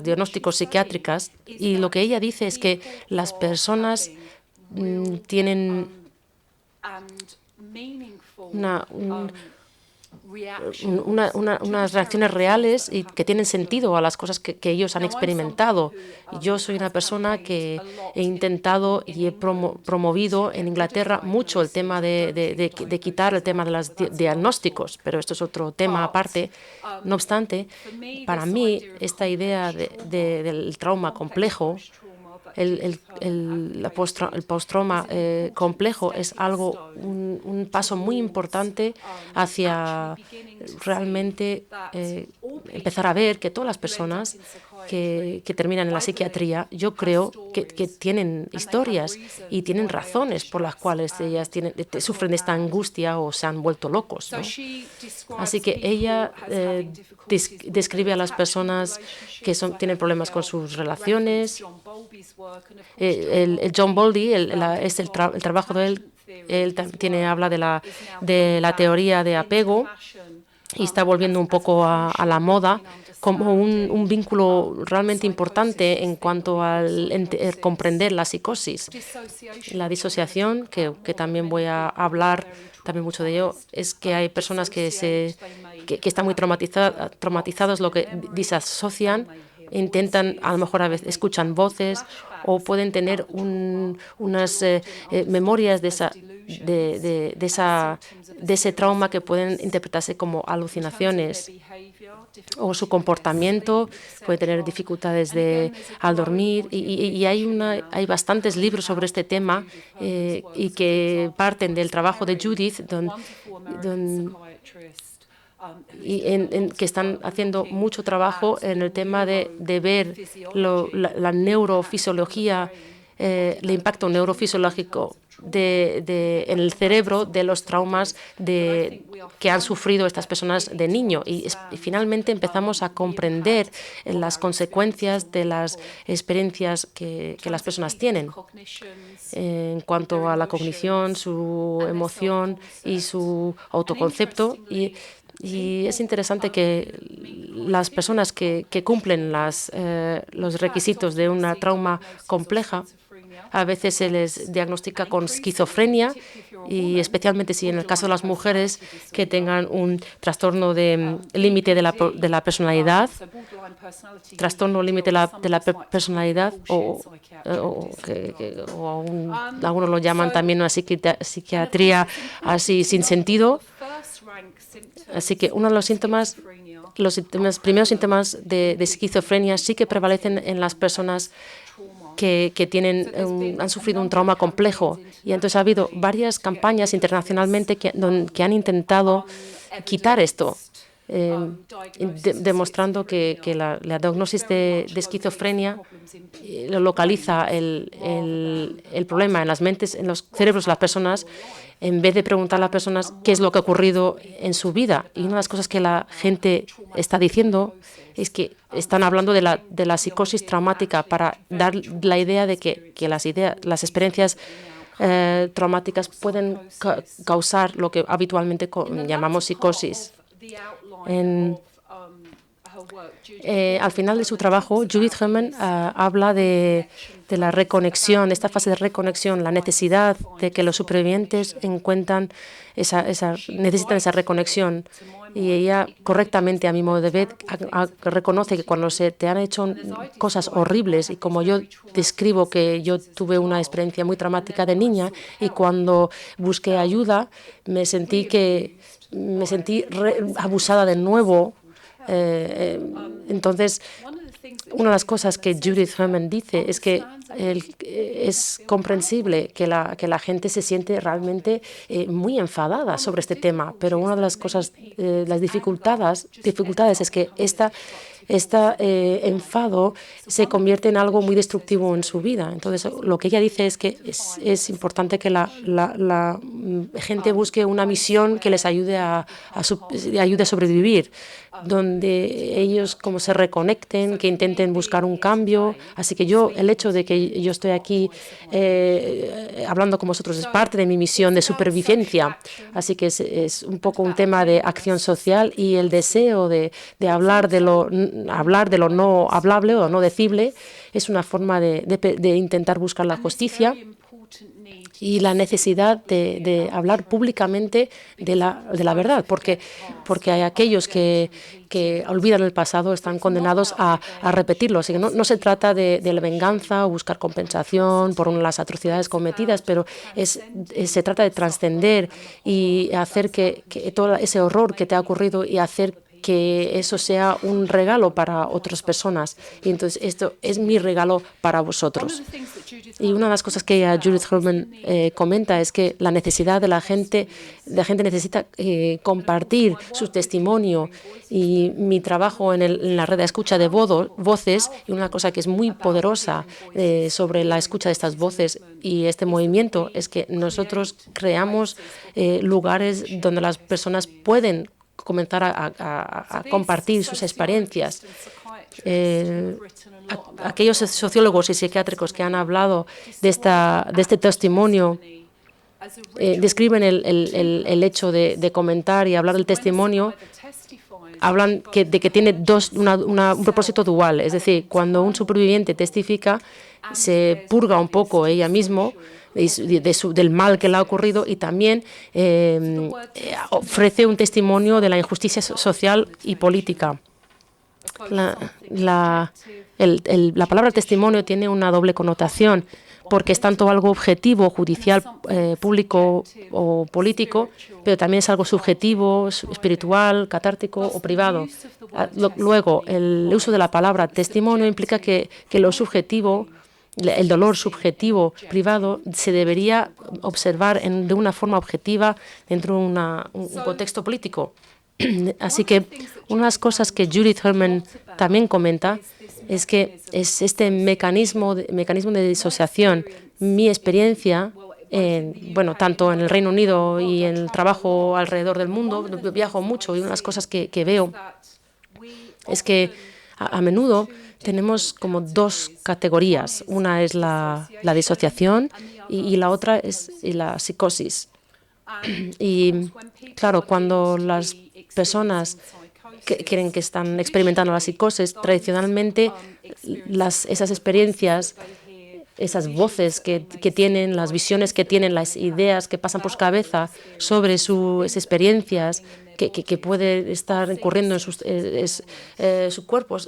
diagnósticos psiquiátricas, y lo que ella dice es que las personas tienen unas reacciones reales y que tienen sentido a las cosas que ellos han experimentado. Yo soy una persona que he intentado y he promovido en Inglaterra mucho el tema de quitar el tema de los diagnósticos, pero esto es otro tema aparte. No obstante, para mí esta idea del trauma complejo, el post-trauma complejo es un paso muy importante hacia realmente empezar a ver que todas las personas que terminan en la psiquiatría, yo creo que tienen historias y tienen razones por las cuales ellas sufren esta angustia o se han vuelto locos, ¿no? Así que ella describe a las personas que tienen problemas con sus relaciones. John Bowlby, el trabajo de él habla de la teoría de apego y está volviendo un poco a la moda como un vínculo realmente importante en cuanto al comprender la psicosis. La disociación, que también voy a hablar también mucho de ello, es que hay personas que están muy traumatizados, lo que disasocian, intentan, a lo mejor a veces escuchan voces o pueden tener unas memorias de ese trauma que pueden interpretarse como alucinaciones, o su comportamiento puede tener dificultades al dormir y hay bastantes libros sobre este tema y que parten del trabajo de Judith que están haciendo mucho trabajo en el tema de ver la neurofisiología, el impacto neurofisiológico en el cerebro de los traumas que han sufrido estas personas de niño. Y finalmente empezamos a comprender las consecuencias de las experiencias que las personas tienen en cuanto a la cognición, su emoción y su autoconcepto. Y es interesante que las personas que cumplen los requisitos de una trauma compleja, a veces se les diagnostica con esquizofrenia, y especialmente si en el caso de las mujeres que tengan un trastorno de límite de la personalidad, trastorno límite de la personalidad, algunos lo llaman también una psiquiatría así sin sentido. Así que uno de los primeros síntomas de esquizofrenia sí que prevalecen en las personas que han sufrido un trauma complejo. Y entonces ha habido varias campañas internacionalmente que han intentado quitar esto, demostrando que la diagnosis de esquizofrenia lo localiza el problema en las mentes, en los cerebros de las personas, en vez de preguntar a las personas qué es lo que ha ocurrido en su vida. Y una de las cosas que la gente está diciendo es que están hablando de la psicosis traumática para dar la idea de que las experiencias traumáticas pueden causar lo que habitualmente llamamos psicosis. Al final de su trabajo, Judith Herman habla de la reconexión, de esta fase de reconexión, la necesidad de que los supervivientes necesitan esa reconexión. Y ella, correctamente, a mi modo de ver, reconoce que cuando te han hecho cosas horribles, y como yo describo que yo tuve una experiencia muy traumática de niña, y cuando busqué ayuda me sentí abusada de nuevo. Entonces, una de las cosas que Judith Herman dice es que es comprensible que la gente se siente realmente muy enfadada sobre este tema, pero una de las cosas, las dificultades es que este enfado se convierte en algo muy destructivo en su vida. Entonces, lo que ella dice es que es importante que la gente busque una misión que les ayude a sobrevivir, donde ellos como se reconecten, que intenten buscar un cambio. Así que el hecho de que yo estoy aquí hablando con vosotros es parte de mi misión de supervivencia. Así que es un poco un tema de acción social y el deseo de hablar de lo no hablable o no decible es una forma de intentar buscar la justicia. y la necesidad de hablar públicamente de la verdad, porque hay aquellos que olvidan el pasado, están condenados a repetirlo. Así que no se trata de la venganza o buscar compensación por las atrocidades cometidas, pero se trata de trascender y hacer que todo ese horror que te ha ocurrido y hacer que eso sea un regalo para otras personas. Y entonces esto es mi regalo para vosotros. Y una de las cosas que Judith Herman comenta es que la necesidad de la gente necesita compartir su testimonio, y mi trabajo en la red de escucha de voces, y una cosa que es muy poderosa sobre la escucha de estas voces y este movimiento es que nosotros creamos lugares donde las personas pueden comenzar a compartir sus experiencias. Aquellos sociólogos y psiquiátricos que han hablado de este testimonio describen el hecho de comentar y hablar del testimonio. Hablan de que tiene un propósito dual, es decir, cuando un superviviente testifica, se purga un poco ella mismo del mal que le ha ocurrido y también ofrece un testimonio de la injusticia social y política. La palabra testimonio tiene una doble connotación, porque es tanto algo objetivo, judicial, público o político, pero también es algo subjetivo, espiritual, catártico o privado. Luego, el uso de la palabra testimonio implica que lo subjetivo, el dolor subjetivo privado, se debería observar de una forma objetiva dentro de un contexto político. Así que unas cosas que Judith Herman también comenta es que es este mecanismo de disociación. Mi experiencia, tanto en el Reino Unido y en el trabajo alrededor del mundo, viajo mucho, y unas cosas que veo es que a menudo tenemos como dos categorías. Una es la disociación y la otra es la psicosis. Y claro, cuando las personas creen que están experimentando la psicosis, tradicionalmente esas experiencias, esas voces que tienen, las visiones que tienen, las ideas que pasan por su cabeza sobre sus experiencias, que puede estar ocurriendo en sus cuerpos,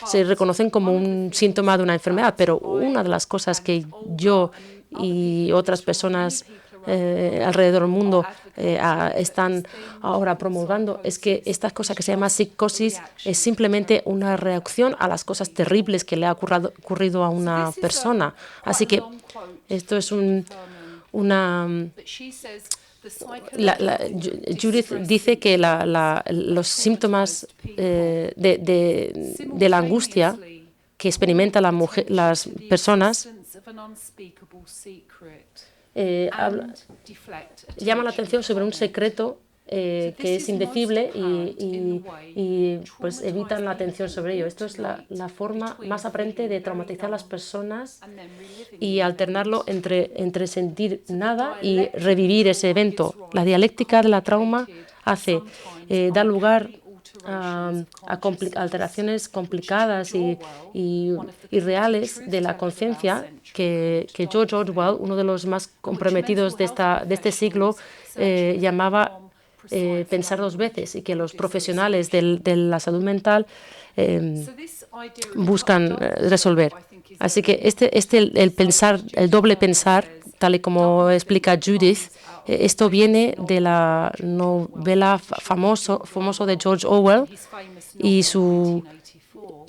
se reconocen como un síntoma de una enfermedad. Pero una de las cosas que yo y otras personas alrededor del mundo están ahora promulgando es que esta cosa que se llama psicosis es simplemente una reacción a las cosas terribles que le ha ocurrido a una persona. Así que esto es Judith dice que los síntomas de la angustia que experimentan las personas llama la atención sobre un secreto que es indecible y pues evitan la atención sobre ello. Esto es la forma más aparente de traumatizar a las personas y alternarlo entre sentir nada y revivir ese evento. La dialéctica de la trauma da lugar a alteraciones complicadas y reales de la conciencia que George Orwell, uno de los más comprometidos de este siglo, llamaba pensar dos veces, y que los profesionales de la salud mental buscan resolver. Así que el doble pensar, tal y como explica Judith, esto viene de la novela famoso de George Orwell y su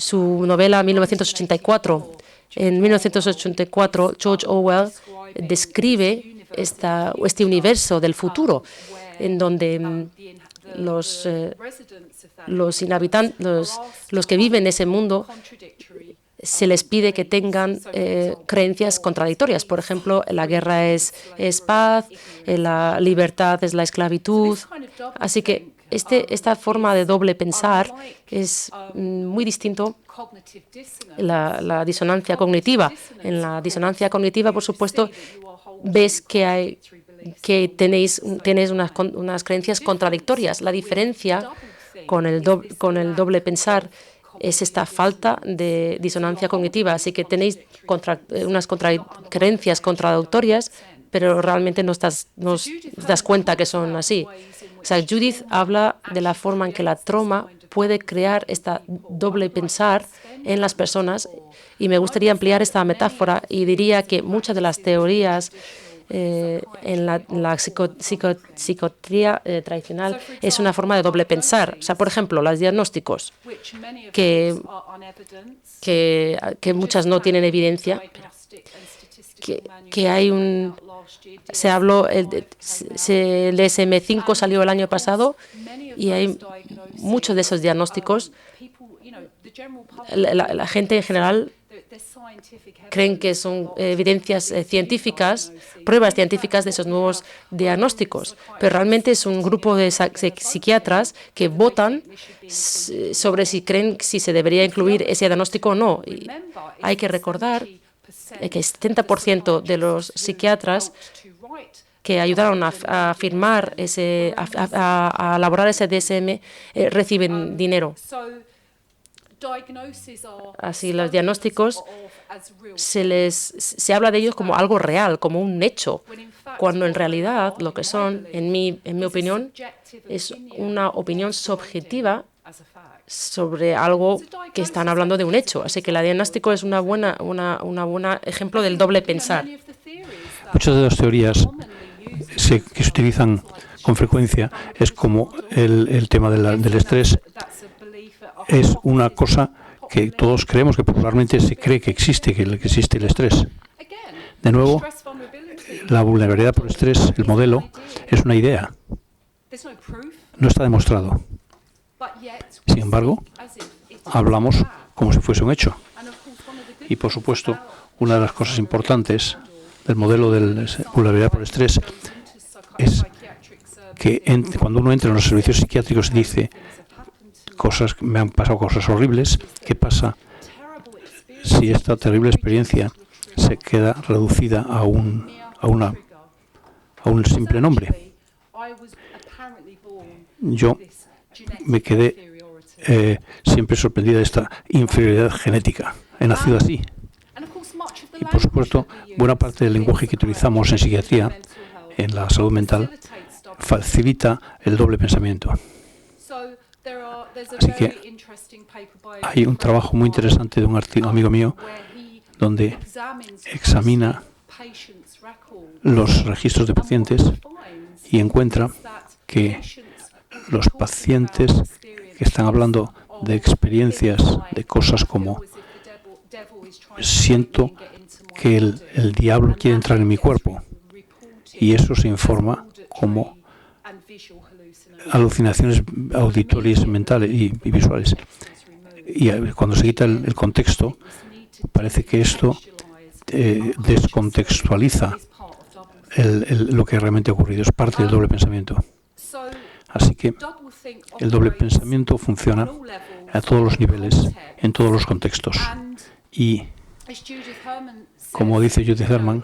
novela 1984. En 1984, George Orwell describe este universo del futuro, en donde los que viven en ese mundo se les pide que tengan creencias contradictorias. Por ejemplo, la guerra es paz, la libertad es la esclavitud. Así que esta forma de doble pensar es muy distinto la disonancia cognitiva. En la disonancia cognitiva, por supuesto, ves que tenéis unas creencias contradictorias. La diferencia con el doble pensar es esta falta de disonancia cognitiva. Así que tenéis unas creencias contradictorias, pero realmente no das cuenta que son así. O sea, Judith habla de la forma en que la trauma puede crear esta doble pensar en las personas, y me gustaría ampliar esta metáfora y diría que muchas de las teorías en la psiquiatría tradicional es una forma de doble pensar. O sea, por ejemplo, los diagnósticos, que muchas no tienen evidencia, que hay se habló, el DSM-5 salió el año pasado y hay muchos de esos diagnósticos. La gente en general creen que son evidencias científicas, pruebas científicas de esos nuevos diagnósticos, pero realmente es un grupo de psiquiatras que votan sobre si creen si se debería incluir ese diagnóstico o no. Y hay que recordar que el 70% de los psiquiatras que ayudaron a firmar a elaborar ese DSM reciben dinero. Así, los diagnósticos se habla de ellos como algo real, como un hecho, cuando en realidad lo que son, en mi opinión, es una opinión subjetiva sobre algo que están hablando de un hecho. Así que el diagnóstico es una buena ejemplo del doble pensar. Muchas de las teorías que se utilizan con frecuencia es como el tema del estrés. Es una cosa que todos creemos, que popularmente se cree que existe el estrés. De nuevo, la vulnerabilidad por estrés, el modelo, es una idea. No está demostrado. Sin embargo, hablamos como si fuese un hecho. Y, por supuesto, una de las cosas importantes del modelo de vulnerabilidad por estrés es que cuando uno entra en los servicios psiquiátricos y dice me han pasado cosas horribles, ¿qué pasa si esta terrible experiencia se queda reducida a un simple nombre? Yo me quedé siempre sorprendida de esta inferioridad genética. He nacido así. Y, por supuesto, buena parte del lenguaje que utilizamos en psiquiatría, en la salud mental, facilita el doble pensamiento. Así que hay un trabajo muy interesante de un amigo mío donde examina los registros de pacientes y encuentra que los pacientes que están hablando de experiencias, de cosas como siento que el diablo quiere entrar en mi cuerpo, y eso se informa como alucinaciones auditorias, mentales y visuales. Y cuando se quita el contexto, parece que esto descontextualiza lo que realmente ha ocurrido. Es parte del doble pensamiento. Así que el doble pensamiento funciona a todos los niveles, en todos los contextos. Y, como dice Judith Herman,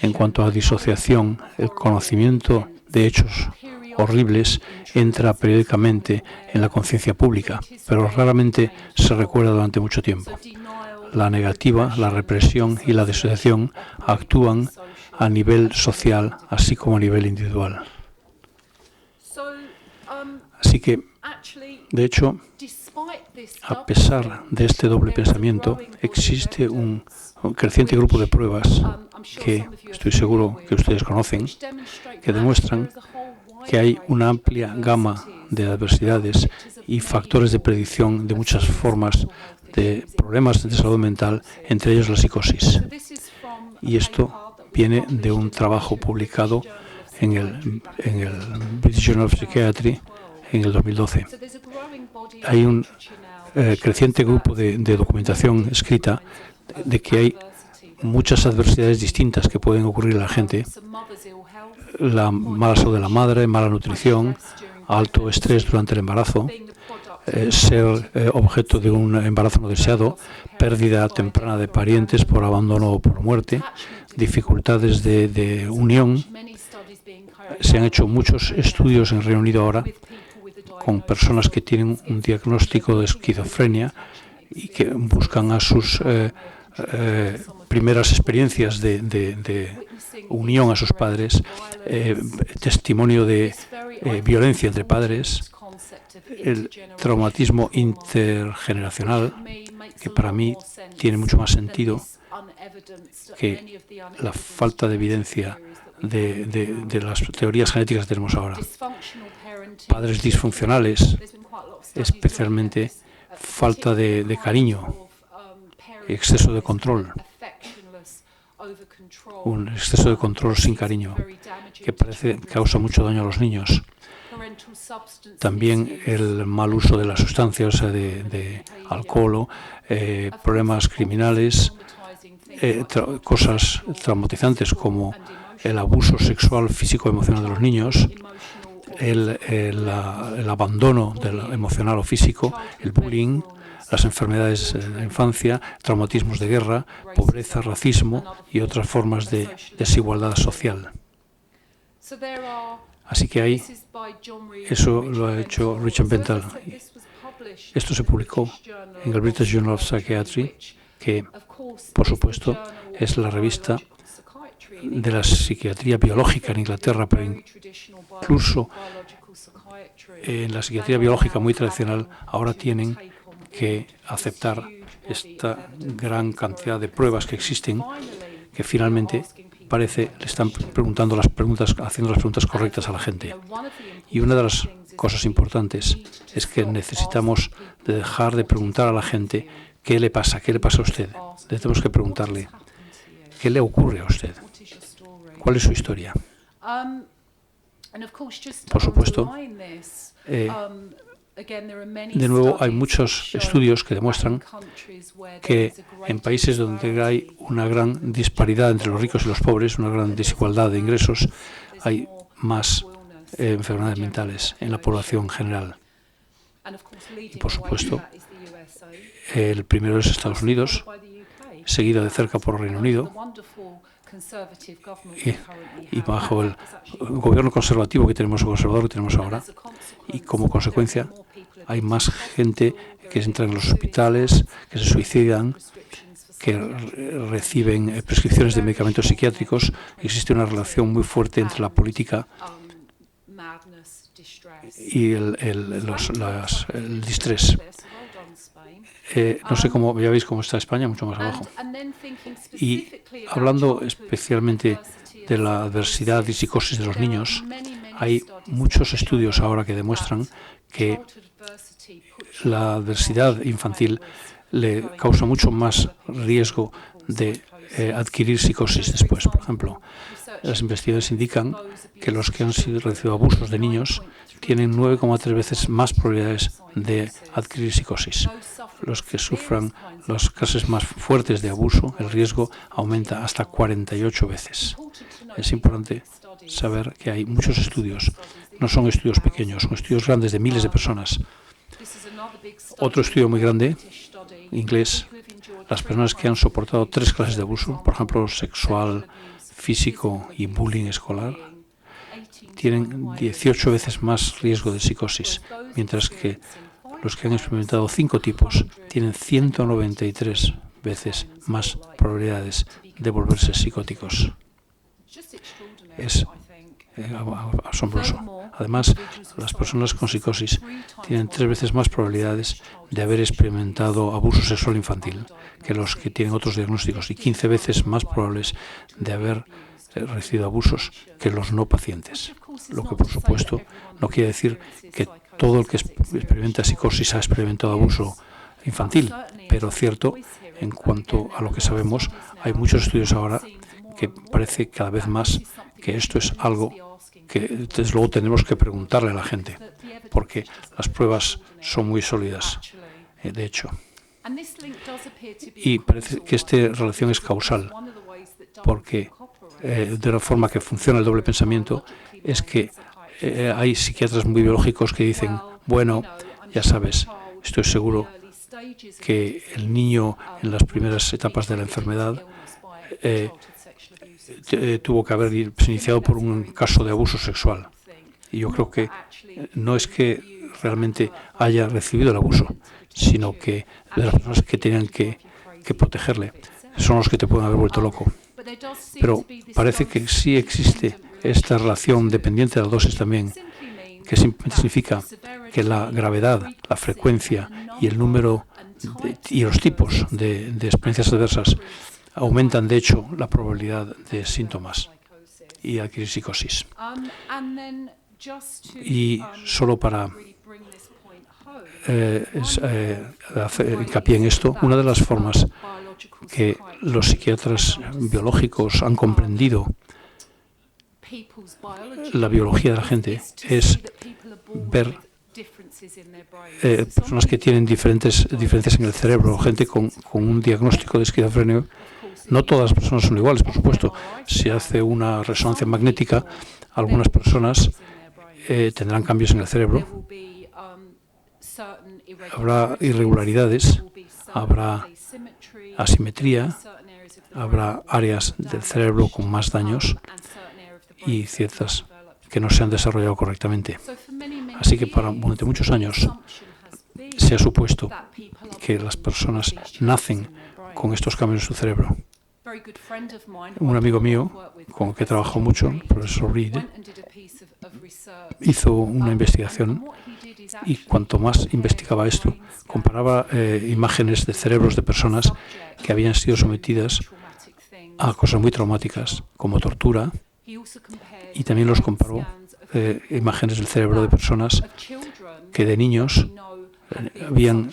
en cuanto a disociación, el conocimiento de hechos horribles entra periódicamente en la conciencia pública, pero raramente se recuerda durante mucho tiempo. La negativa, la represión y la disociación actúan a nivel social, así como a nivel individual. Así que, de hecho, a pesar de este doble pensamiento, existe un creciente grupo de pruebas que estoy seguro que ustedes conocen, que demuestran que hay una amplia gama de adversidades y factores de predicción de muchas formas de problemas de salud mental, entre ellos la psicosis. Y esto viene de un trabajo publicado en el British Journal of Psychiatry en el 2012. Hay un creciente grupo de documentación escrita de que hay muchas adversidades distintas que pueden ocurrir a la gente. La mala salud de la madre, mala nutrición, alto estrés durante el embarazo, ser objeto de un embarazo no deseado, pérdida temprana de parientes por abandono o por muerte, dificultades de unión. Se han hecho muchos estudios en Reino Unido ahora con personas que tienen un diagnóstico de esquizofrenia y que buscan a sus primeras experiencias de unión a sus padres, testimonio de violencia entre padres, el traumatismo intergeneracional, que para mí tiene mucho más sentido que la falta de evidencia de las teorías genéticas que tenemos ahora. Padres disfuncionales, especialmente falta de cariño, exceso de control, un exceso de control sin cariño, que parece causa mucho daño a los niños. También el mal uso de las sustancias, de alcohol, problemas criminales, cosas traumatizantes como el abuso sexual, físico, emocional de los niños, el abandono emocional o físico, el bullying, las enfermedades de la infancia, traumatismos de guerra, pobreza, racismo y otras formas de desigualdad social. Así que eso lo ha hecho Richard Bentham. Esto se publicó en el British Journal of Psychiatry, que, por supuesto, es la revista de la psiquiatría biológica en Inglaterra, pero incluso en la psiquiatría biológica muy tradicional ahora tienen que aceptar esta gran cantidad de pruebas que existen, que finalmente parece le están preguntando haciendo las preguntas correctas a la gente. Y una de las cosas importantes es que necesitamos dejar de preguntar a la gente qué le pasa a usted. Tenemos que preguntarle qué le ocurre a usted, cuál es su historia. Por supuesto, de nuevo, hay muchos estudios que demuestran que en países donde hay una gran disparidad entre los ricos y los pobres, una gran desigualdad de ingresos, hay más enfermedades mentales en la población general. Y, por supuesto, el primero es Estados Unidos, seguido de cerca por Reino Unido, y bajo el gobierno conservador que tenemos ahora, y como consecuencia hay más gente que entra en los hospitales, que se suicidan, que reciben prescripciones de medicamentos psiquiátricos. Existe una relación muy fuerte entre la política y el distrés. No sé cómo, ya veis cómo está España, mucho más abajo. Y hablando especialmente de la adversidad y psicosis de los niños, hay muchos estudios ahora que demuestran que la adversidad infantil le causa mucho más riesgo de adquirir psicosis después. Por ejemplo, las investigaciones indican que los que han recibido abusos de niños tienen 9,3 veces más probabilidades de adquirir psicosis. Los que sufran los casos más fuertes de abuso, el riesgo aumenta hasta 48 veces. Es importante saber que hay muchos estudios, no son estudios pequeños, son estudios grandes de miles de personas. Otro estudio muy grande, inglés, las personas que han soportado 3 clases de abuso, por ejemplo, sexual, físico y bullying escolar, tienen 18 veces más riesgo de psicosis, mientras que los que han experimentado 5 tipos tienen 193 veces más probabilidades de volverse psicóticos. Es asombroso. Además, las personas con psicosis tienen 3 veces más probabilidades de haber experimentado abuso sexual infantil que los que tienen otros diagnósticos y 15 veces más probables de haber recibido abusos que los no pacientes. Lo que, por supuesto, no quiere decir que todo el que experimenta psicosis ha experimentado abuso infantil, pero cierto, en cuanto a lo que sabemos, hay muchos estudios ahora que parece cada vez más que esto es algo que desde luego tenemos que preguntarle a la gente, porque las pruebas son muy sólidas, de hecho. Y parece que esta relación es causal, porque de la forma que funciona el doble pensamiento es que hay psiquiatras muy biológicos que dicen, bueno, ya sabes, estoy seguro que el niño en las primeras etapas de la enfermedad tuvo que haber iniciado por un caso de abuso sexual. Y yo creo que no es que realmente haya recibido el abuso, sino que de las personas que tenían que protegerle son los que te pueden haber vuelto loco. Pero parece que sí existe esta relación dependiente de la dosis también, que simplemente significa que la gravedad, la frecuencia y el número y los tipos de experiencias adversas aumentan, de hecho, la probabilidad de síntomas y adquirir psicosis. Y solo para hacer hincapié en esto, una de las formas que los psiquiatras biológicos han comprendido la biología de la gente es ver personas que tienen diferencias en el cerebro, gente con un diagnóstico de esquizofrenia. No todas las personas son iguales, por supuesto. Si hace una resonancia magnética, algunas personas tendrán cambios en el cerebro. Habrá irregularidades, habrá asimetría, habrá áreas del cerebro con más daños y ciertas que no se han desarrollado correctamente. Así que durante muchos años se ha supuesto que las personas nacen con estos cambios en su cerebro. Un amigo mío, con el que trabajó mucho, el profesor Reed, hizo una investigación y cuanto más investigaba esto, comparaba imágenes de cerebros de personas que habían sido sometidas a cosas muy traumáticas, como tortura, y también los comparó imágenes del cerebro de personas que de niños habían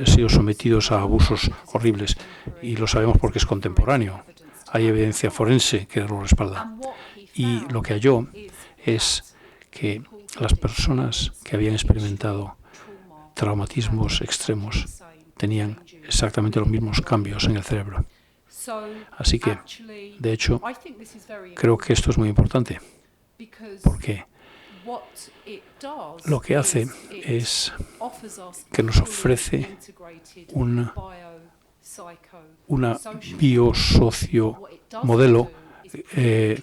sido sometidos a abusos horribles, y lo sabemos porque es contemporáneo. Hay evidencia forense que lo respalda. Y lo que halló es que las personas que habían experimentado traumatismos extremos tenían exactamente los mismos cambios en el cerebro. Así que, de hecho, creo que esto es muy importante, porque lo que hace es que nos ofrece una biosocio modelo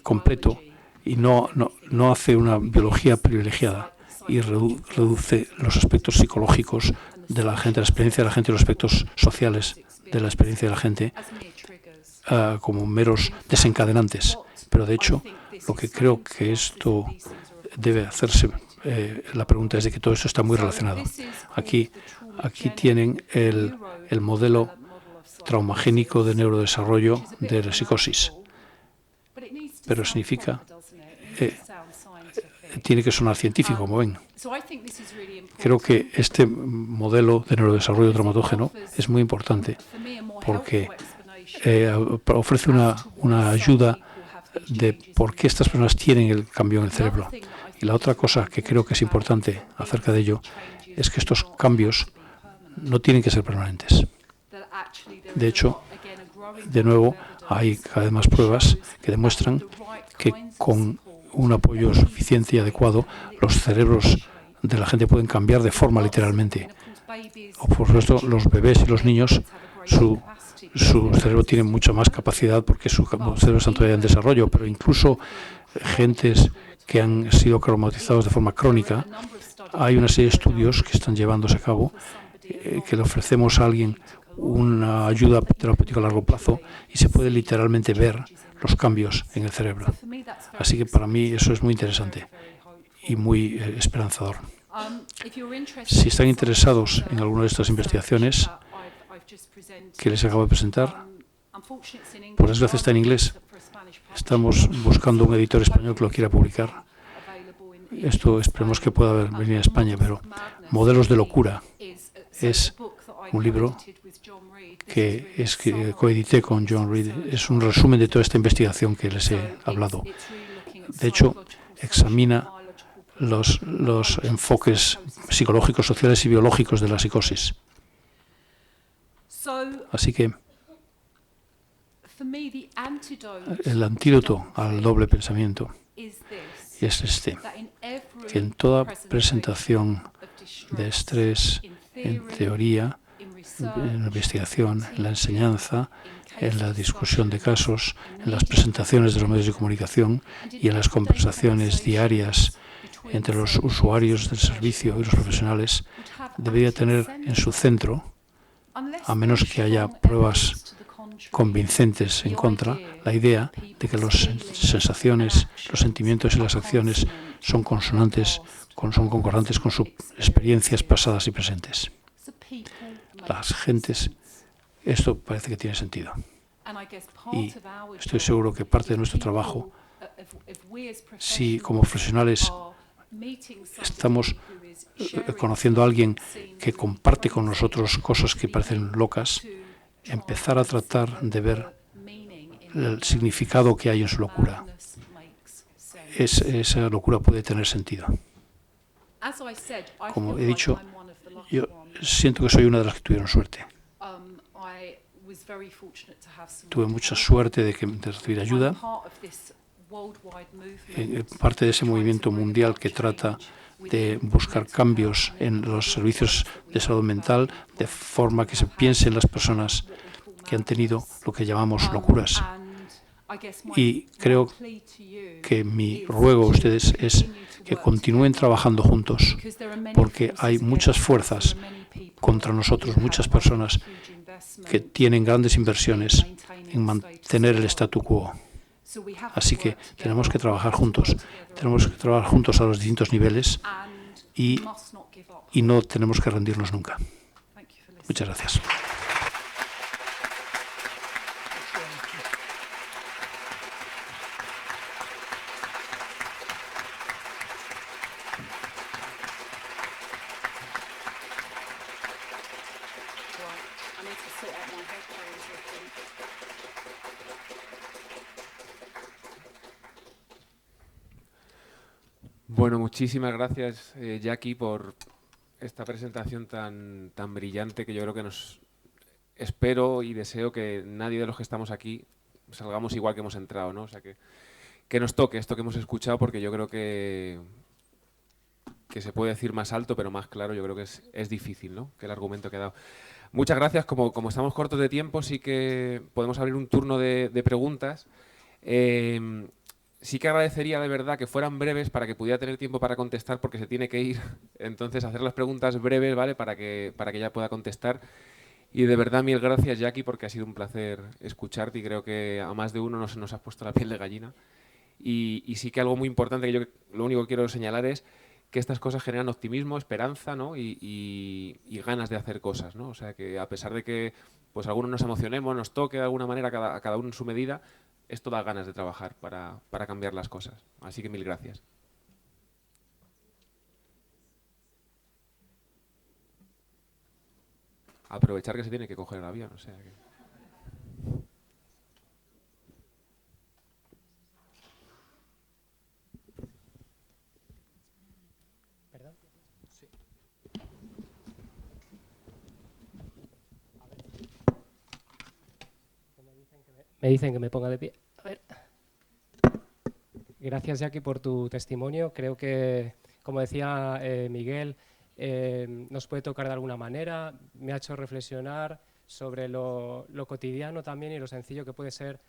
completo y no hace una biología privilegiada y reduce los aspectos psicológicos de la gente, la experiencia de la gente y los aspectos sociales de la experiencia de la gente como meros desencadenantes. Pero de hecho, lo que creo que esto debe hacerse, la pregunta es de que todo esto está muy relacionado. Aquí tienen el modelo traumagénico de neurodesarrollo de la psicosis. Pero significa, tiene que sonar científico, como ven. Creo que este modelo de neurodesarrollo traumatógeno es muy importante porque ofrece una ayuda de por qué estas personas tienen el cambio en el cerebro. Y la otra cosa que creo que es importante acerca de ello es que estos cambios no tienen que ser permanentes. De hecho, de nuevo, hay cada vez más pruebas que demuestran que con un apoyo suficiente y adecuado, los cerebros de la gente pueden cambiar de forma literalmente. O por supuesto, los bebés y los niños, su cerebro tiene mucha más capacidad porque su cerebro está todavía en desarrollo, pero incluso gentes que han sido traumatizados de forma crónica, hay una serie de estudios que están llevándose a cabo que le ofrecemos a alguien una ayuda terapéutica a largo plazo y se puede literalmente ver los cambios en el cerebro. Así que para mí eso es muy interesante y muy esperanzador. Si están interesados en alguna de estas investigaciones que les acabo de presentar, por desgracia está en inglés. Estamos buscando un editor español que lo quiera publicar. Esto esperemos que pueda venir a España, pero Modelos de locura es un libro que coedité con John Reed. Es un resumen de toda esta investigación que les he hablado. De hecho, examina los enfoques psicológicos, sociales y biológicos de la psicosis. Así que el antídoto al doble pensamiento es este, que en toda presentación de estrés, en teoría, en la investigación, en la enseñanza, en la discusión de casos, en las presentaciones de los medios de comunicación y en las conversaciones diarias entre los usuarios del servicio y los profesionales, debería tener en su centro, a menos que haya pruebas convincentes en contra, la idea de que las sensaciones, los sentimientos y las acciones son consonantes, son concordantes con sus experiencias pasadas y presentes. Las gentes, esto parece que tiene sentido. Y estoy seguro que parte de nuestro trabajo, si como profesionales estamos conociendo a alguien que comparte con nosotros cosas que parecen locas, empezar a tratar de ver el significado que hay en su locura. Esa locura puede tener sentido. Como he dicho, yo siento que soy una de las que tuvieron suerte. Tuve mucha suerte de recibir ayuda. Parte de ese movimiento mundial que trata de buscar cambios en los servicios de salud mental, de forma que se piense en las personas que han tenido lo que llamamos locuras. Y creo que mi ruego a ustedes es que continúen trabajando juntos, porque hay muchas fuerzas contra nosotros, muchas personas que tienen grandes inversiones en mantener el statu quo. Así que tenemos que trabajar juntos a los distintos niveles y no tenemos que rendirnos nunca. Muchas gracias. Bueno, muchísimas gracias, Jackie, por esta presentación tan brillante que yo creo que espero y deseo que nadie de los que estamos aquí salgamos igual que hemos entrado, ¿no? O sea, que nos toque esto que hemos escuchado, porque yo creo que se puede decir más alto, pero más claro, yo creo que es difícil, ¿no? Que el argumento que ha dado. Muchas gracias. Como estamos cortos de tiempo, sí que podemos abrir un turno de preguntas. Sí que agradecería de verdad que fueran breves para que pudiera tener tiempo para contestar, porque se tiene que ir. Entonces, hacer las preguntas breves, ¿vale? Para que ella pueda contestar. Y de verdad, mil gracias, Jackie, porque ha sido un placer escucharte y creo que a más de uno nos has puesto la piel de gallina. Y sí que algo muy importante que yo lo único que quiero señalar es que estas cosas generan optimismo, esperanza, ¿no? y ganas de hacer cosas, ¿no? O sea, que a pesar de que pues algunos nos emocionemos, nos toque de alguna manera a cada uno en su medida, esto da ganas de trabajar para cambiar las cosas. Así que mil gracias. Aprovechar que se tiene que coger el avión, o sea que... ¿Perdón? Sí. Me dicen que me ponga de pie. A ver. Gracias, Jackie, por tu testimonio. Creo que, como decía Miguel, nos puede tocar de alguna manera. Me ha hecho reflexionar sobre lo cotidiano también y lo sencillo que puede ser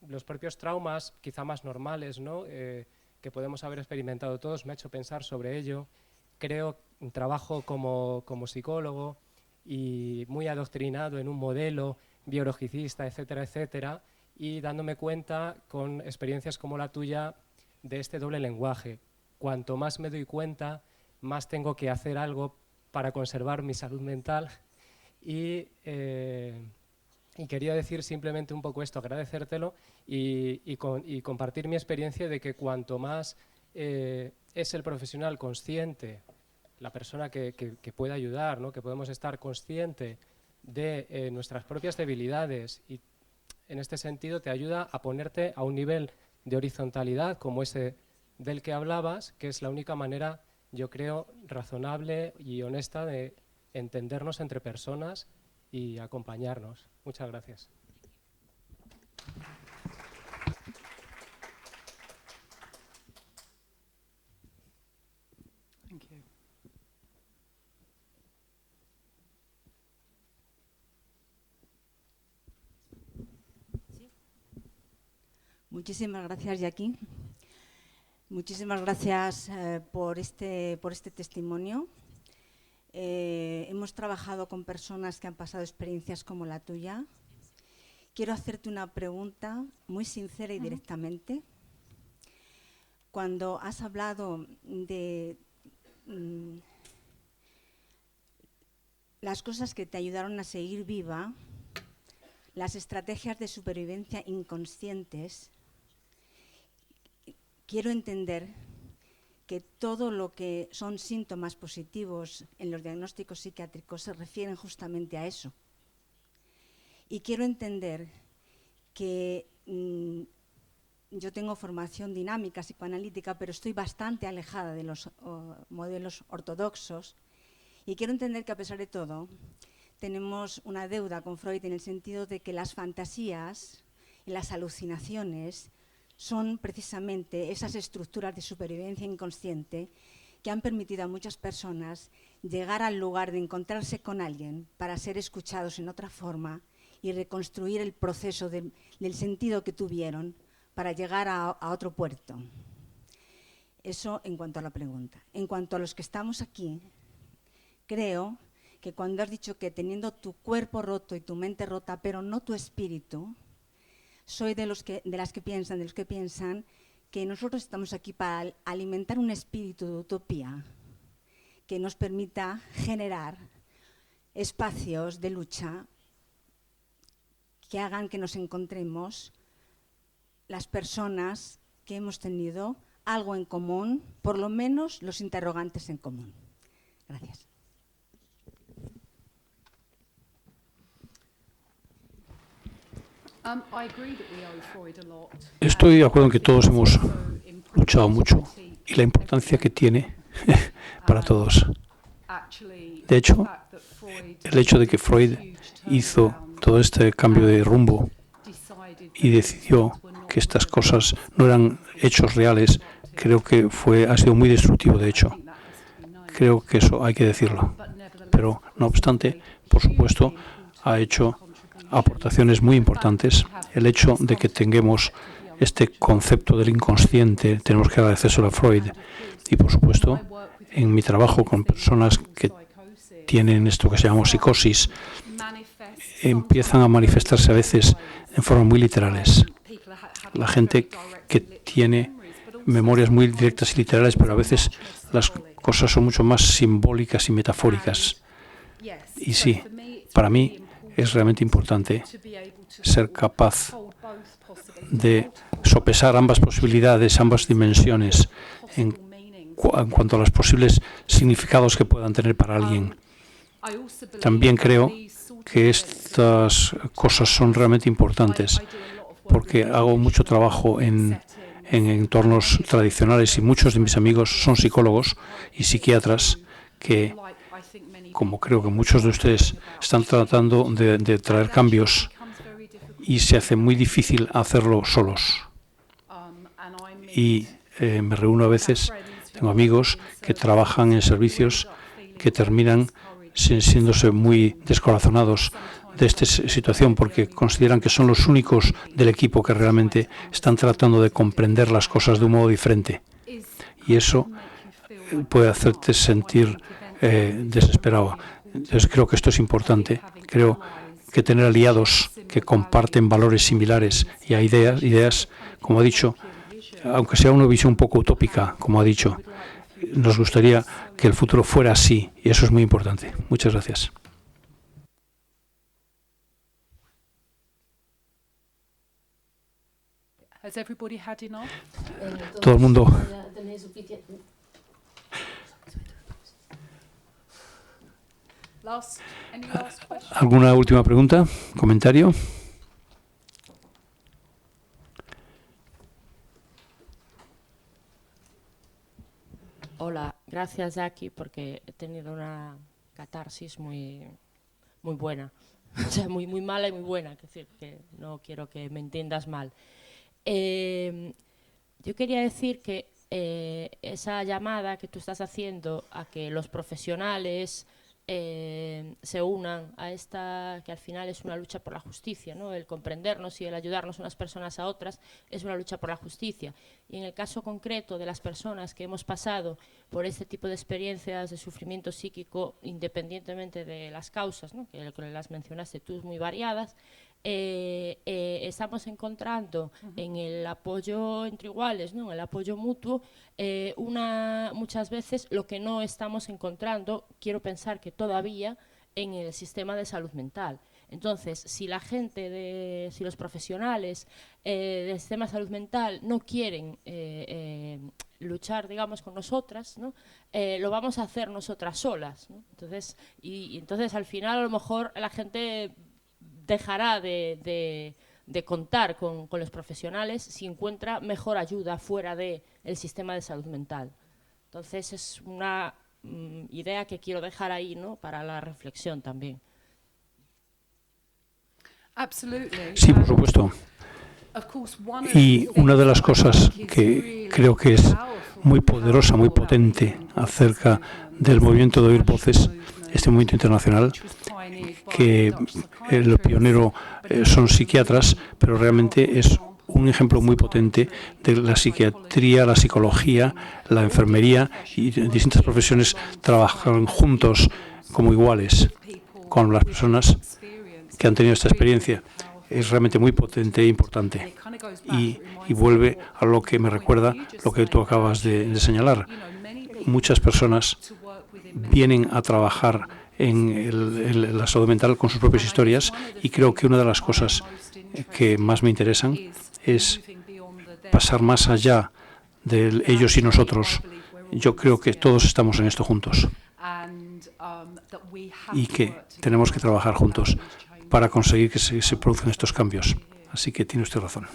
los propios traumas, quizá más normales, ¿no? Que podemos haber experimentado todos. Me ha hecho pensar sobre ello. Creo, trabajo como psicólogo y muy adoctrinado en un modelo biologicista, etcétera, etcétera, y dándome cuenta con experiencias como la tuya de este doble lenguaje. Cuanto más me doy cuenta, más tengo que hacer algo para conservar mi salud mental y quería decir simplemente un poco esto, agradecértelo y compartir mi experiencia de que cuanto más es el profesional consciente, la persona que puede ayudar, ¿no? Que podemos estar consciente de nuestras propias debilidades y en este sentido te ayuda a ponerte a un nivel de horizontalidad como ese del que hablabas, que es la única manera, yo creo, razonable y honesta de entendernos entre personas y acompañarnos. Muchas gracias. Thank you. Muchísimas gracias, Jackie. Muchísimas gracias por este testimonio. Hemos trabajado con personas que han pasado experiencias como la tuya quiero hacerte una pregunta muy sincera y directamente. Cuando has hablado de las cosas que te ayudaron a seguir viva, las estrategias de supervivencia inconscientes, quiero entender que todo lo que son síntomas positivos en los diagnósticos psiquiátricos se refieren justamente a eso. Y quiero entender que yo tengo formación dinámica, psicoanalítica, pero estoy bastante alejada de los modelos ortodoxos. Y quiero entender que, a pesar de todo, tenemos una deuda con Freud en el sentido de que las fantasías y las alucinaciones son precisamente esas estructuras de supervivencia inconsciente que han permitido a muchas personas llegar al lugar de encontrarse con alguien para ser escuchados en otra forma y reconstruir el proceso del sentido que tuvieron para llegar a otro puerto. Eso en cuanto a la pregunta. En cuanto a los que estamos aquí, creo que cuando has dicho que teniendo tu cuerpo roto y tu mente rota, pero no tu espíritu, soy de los que piensan que nosotros estamos aquí para alimentar un espíritu de utopía que nos permita generar espacios de lucha que hagan que nos encontremos las personas que hemos tenido algo en común, por lo menos los interrogantes en común. Gracias. Estoy de acuerdo en que todos hemos luchado mucho y la importancia que tiene para todos. De hecho, el hecho de que Freud hizo todo este cambio de rumbo y decidió que estas cosas no eran hechos reales, creo que ha sido muy destructivo, de hecho. Creo que eso hay que decirlo. Pero, no obstante, por supuesto, ha hecho aportaciones muy importantes. El hecho de que tengamos este concepto del inconsciente, tenemos que agradecérselo a Freud. Y, por supuesto, en mi trabajo con personas que tienen esto que se llama psicosis, empiezan a manifestarse a veces en formas muy literales. La gente que tiene memorias muy directas y literales, pero a veces las cosas son mucho más simbólicas y metafóricas. Y sí, para mí es realmente importante ser capaz de sopesar ambas posibilidades, ambas dimensiones en cuanto a los posibles significados que puedan tener para alguien. También creo que estas cosas son realmente importantes porque hago mucho trabajo en entornos tradicionales y muchos de mis amigos son psicólogos y psiquiatras que, como creo que muchos de ustedes, están tratando de traer cambios y se hace muy difícil hacerlo solos. Y me reúno a veces, tengo amigos que trabajan en servicios que terminan sintiéndose muy descorazonados de esta situación porque consideran que son los únicos del equipo que realmente están tratando de comprender las cosas de un modo diferente. Y eso puede hacerte sentir desesperado. Entonces creo que esto es importante. Creo que tener aliados que comparten valores similares y hay ideas, como ha dicho, aunque sea una visión un poco utópica, como ha dicho, nos gustaría que el futuro fuera así y eso es muy importante. Muchas gracias. Todo el mundo. ¿Alguna última pregunta? ¿Comentario? Hola, gracias Jackie porque he tenido una catarsis muy buena, o sea, muy mala y muy buena, es decir, que no quiero que me entiendas mal. Yo quería decir que esa llamada que tú estás haciendo a que los profesionales se unan a esta, que al final es una lucha por la justicia, ¿no? El comprendernos y el ayudarnos unas personas a otras es una lucha por la justicia. Y en el caso concreto de las personas que hemos pasado por este tipo de experiencias de sufrimiento psíquico, independientemente de las causas, ¿no? que las mencionaste tú, muy variadas, estamos encontrando en el apoyo entre iguales, ¿no? En el apoyo mutuo, muchas veces lo que no estamos encontrando, quiero pensar que todavía, en el sistema de salud mental. Entonces, si la gente, si los profesionales del sistema de salud mental no quieren luchar, digamos, con nosotras, ¿no? Lo vamos a hacer nosotras solas, ¿no? Entonces, entonces, al final, a lo mejor la gente dejará de contar con los profesionales si encuentra mejor ayuda fuera del sistema de salud mental. Entonces, es una idea que quiero dejar ahí, ¿no? Para la reflexión también. Sí, por supuesto. Y una de las cosas que creo que es muy poderosa, muy potente acerca del movimiento de oír voces, este movimiento internacional, que el pionero son psiquiatras, pero realmente es un ejemplo muy potente de la psiquiatría, la psicología, la enfermería y distintas profesiones trabajan juntos como iguales con las personas que han tenido esta experiencia. Es realmente muy potente e importante. Y vuelve a lo que me recuerda lo que tú acabas de señalar. Muchas personas vienen a trabajar en la salud mental con sus propias historias y creo que una de las cosas que más me interesan es pasar más allá de ellos y nosotros. Yo creo que todos estamos en esto juntos y que tenemos que trabajar juntos para conseguir que se produzcan estos cambios. Así que tiene usted razón.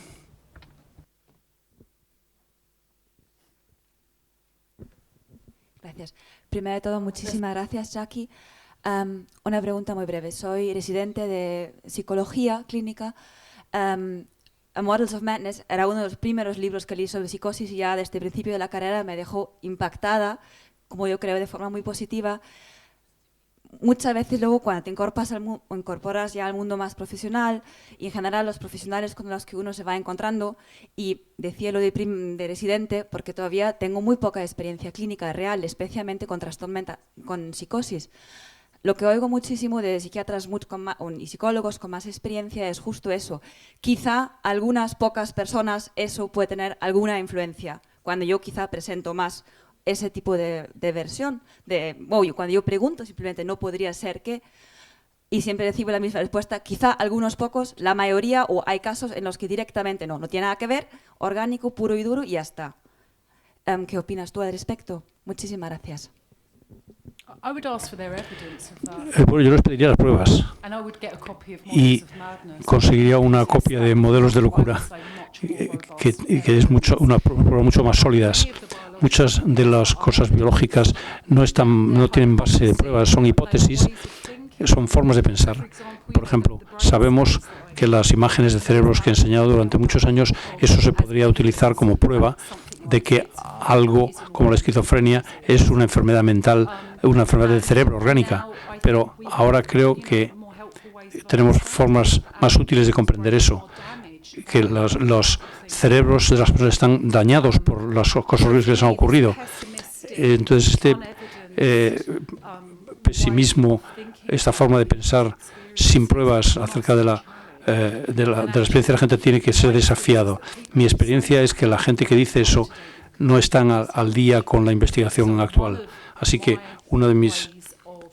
Gracias. Primero de todo, muchísimas gracias, Jackie. Una pregunta muy breve. Soy residente de psicología clínica. A Models of Madness era uno de los primeros libros que leí sobre psicosis y ya desde el principio de la carrera me dejó impactada, como yo creo, de forma muy positiva. Muchas veces luego cuando te incorporas ya al mundo más profesional y en general los profesionales con los que uno se va encontrando, y decía lo de residente porque todavía tengo muy poca experiencia clínica real, especialmente con trastorno mental, con psicosis. Lo que oigo muchísimo de psiquiatras y psicólogos con más experiencia es justo eso. Quizá algunas pocas personas eso puede tener alguna influencia, cuando yo quizá presento más ese tipo de versión. Cuando yo pregunto simplemente no podría ser que, y siempre recibo la misma respuesta, quizá algunos pocos, la mayoría, o hay casos en los que directamente no tiene nada que ver, orgánico, puro y duro y ya está. ¿Qué opinas tú al respecto? Muchísimas gracias. Bueno, yo les pediría las pruebas y conseguiría una copia de Modelos de Locura que es una prueba mucho más sólidas. Muchas de las cosas biológicas no tienen base de pruebas, son hipótesis, son formas de pensar. Por ejemplo, sabemos que las imágenes de cerebros que he enseñado durante muchos años, eso se podría utilizar como prueba de que algo como la esquizofrenia es una enfermedad mental, una enfermedad del cerebro orgánica. Pero ahora creo que tenemos formas más útiles de comprender eso, que los cerebros de las personas están dañados por las cosas horribles que les han ocurrido. Entonces este pesimismo, esta forma de pensar sin pruebas acerca de la experiencia de la gente tiene que ser desafiado. Mi experiencia es que la gente que dice eso no están al día con la investigación actual. Así que una de mis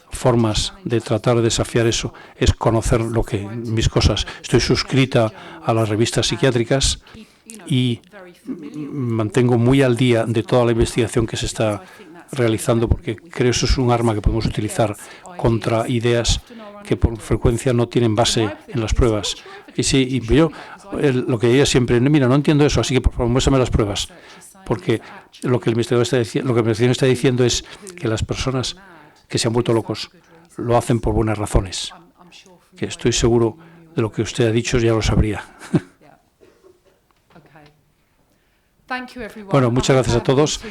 formas de tratar de desafiar eso es conocer mis cosas. Estoy suscrita a las revistas psiquiátricas y mantengo muy al día de toda la investigación que se está realizando, porque creo que eso es un arma que podemos utilizar contra ideas que por frecuencia no tienen base en las pruebas. Y yo lo que diría siempre, mira, no entiendo eso, así que por favor muéstrame las pruebas, porque lo que el investigador está diciendo es que las personas que se han vuelto locos lo hacen por buenas razones, que estoy seguro de lo que usted ha dicho ya lo sabría. Bueno, muchas gracias a todos.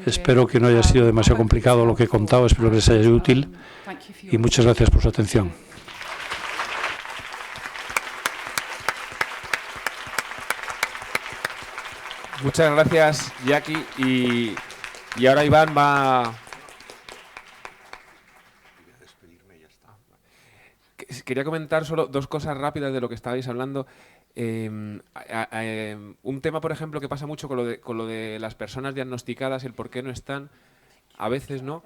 Espero que no haya sido demasiado complicado lo que he contado, espero que les haya sido útil y muchas gracias por su atención. Muchas gracias, Jackie. Y ahora Iván va... quería comentar solo 2 cosas rápidas de lo que estabais hablando. Un tema, por ejemplo, que pasa mucho con lo de las personas diagnosticadas, el por qué no están, a veces, ¿no?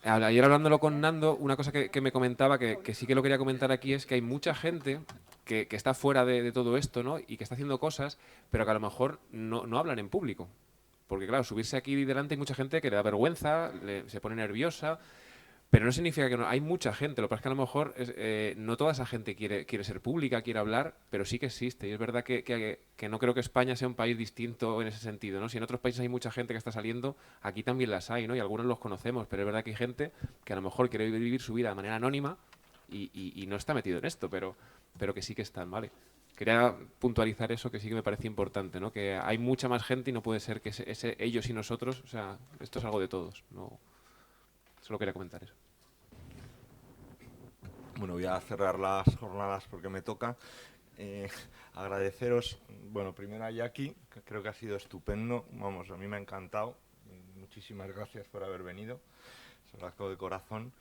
Ayer hablándolo con Nando, una cosa que me comentaba, que sí que lo quería comentar aquí, es que hay mucha gente que está fuera de todo esto, ¿no? Y que está haciendo cosas, pero que a lo mejor no hablan en público. Porque claro, subirse aquí delante hay mucha gente que le da vergüenza, se pone nerviosa, pero no significa que no. Hay mucha gente, lo que pasa es que a lo mejor no toda esa gente quiere ser pública, quiere hablar, pero sí que existe. Y es verdad que no creo que España sea un país distinto en ese sentido, ¿no? Si en otros países hay mucha gente que está saliendo, aquí también las hay, ¿no? Y algunos los conocemos, pero es verdad que hay gente que a lo mejor quiere vivir su vida de manera anónima y no está metido en esto, pero que sí que están, ¿vale? Quería puntualizar eso, que sí que me parece importante, ¿no? Que hay mucha más gente y no puede ser que ellos y nosotros, o sea, esto es algo de todos, ¿no? Solo quería comentar eso. Bueno, voy a cerrar las jornadas porque me toca. Agradeceros, bueno, primero a Jackie, que creo que ha sido estupendo. Vamos, a mí me ha encantado. Muchísimas gracias por haber venido. Se lo agradezco de corazón.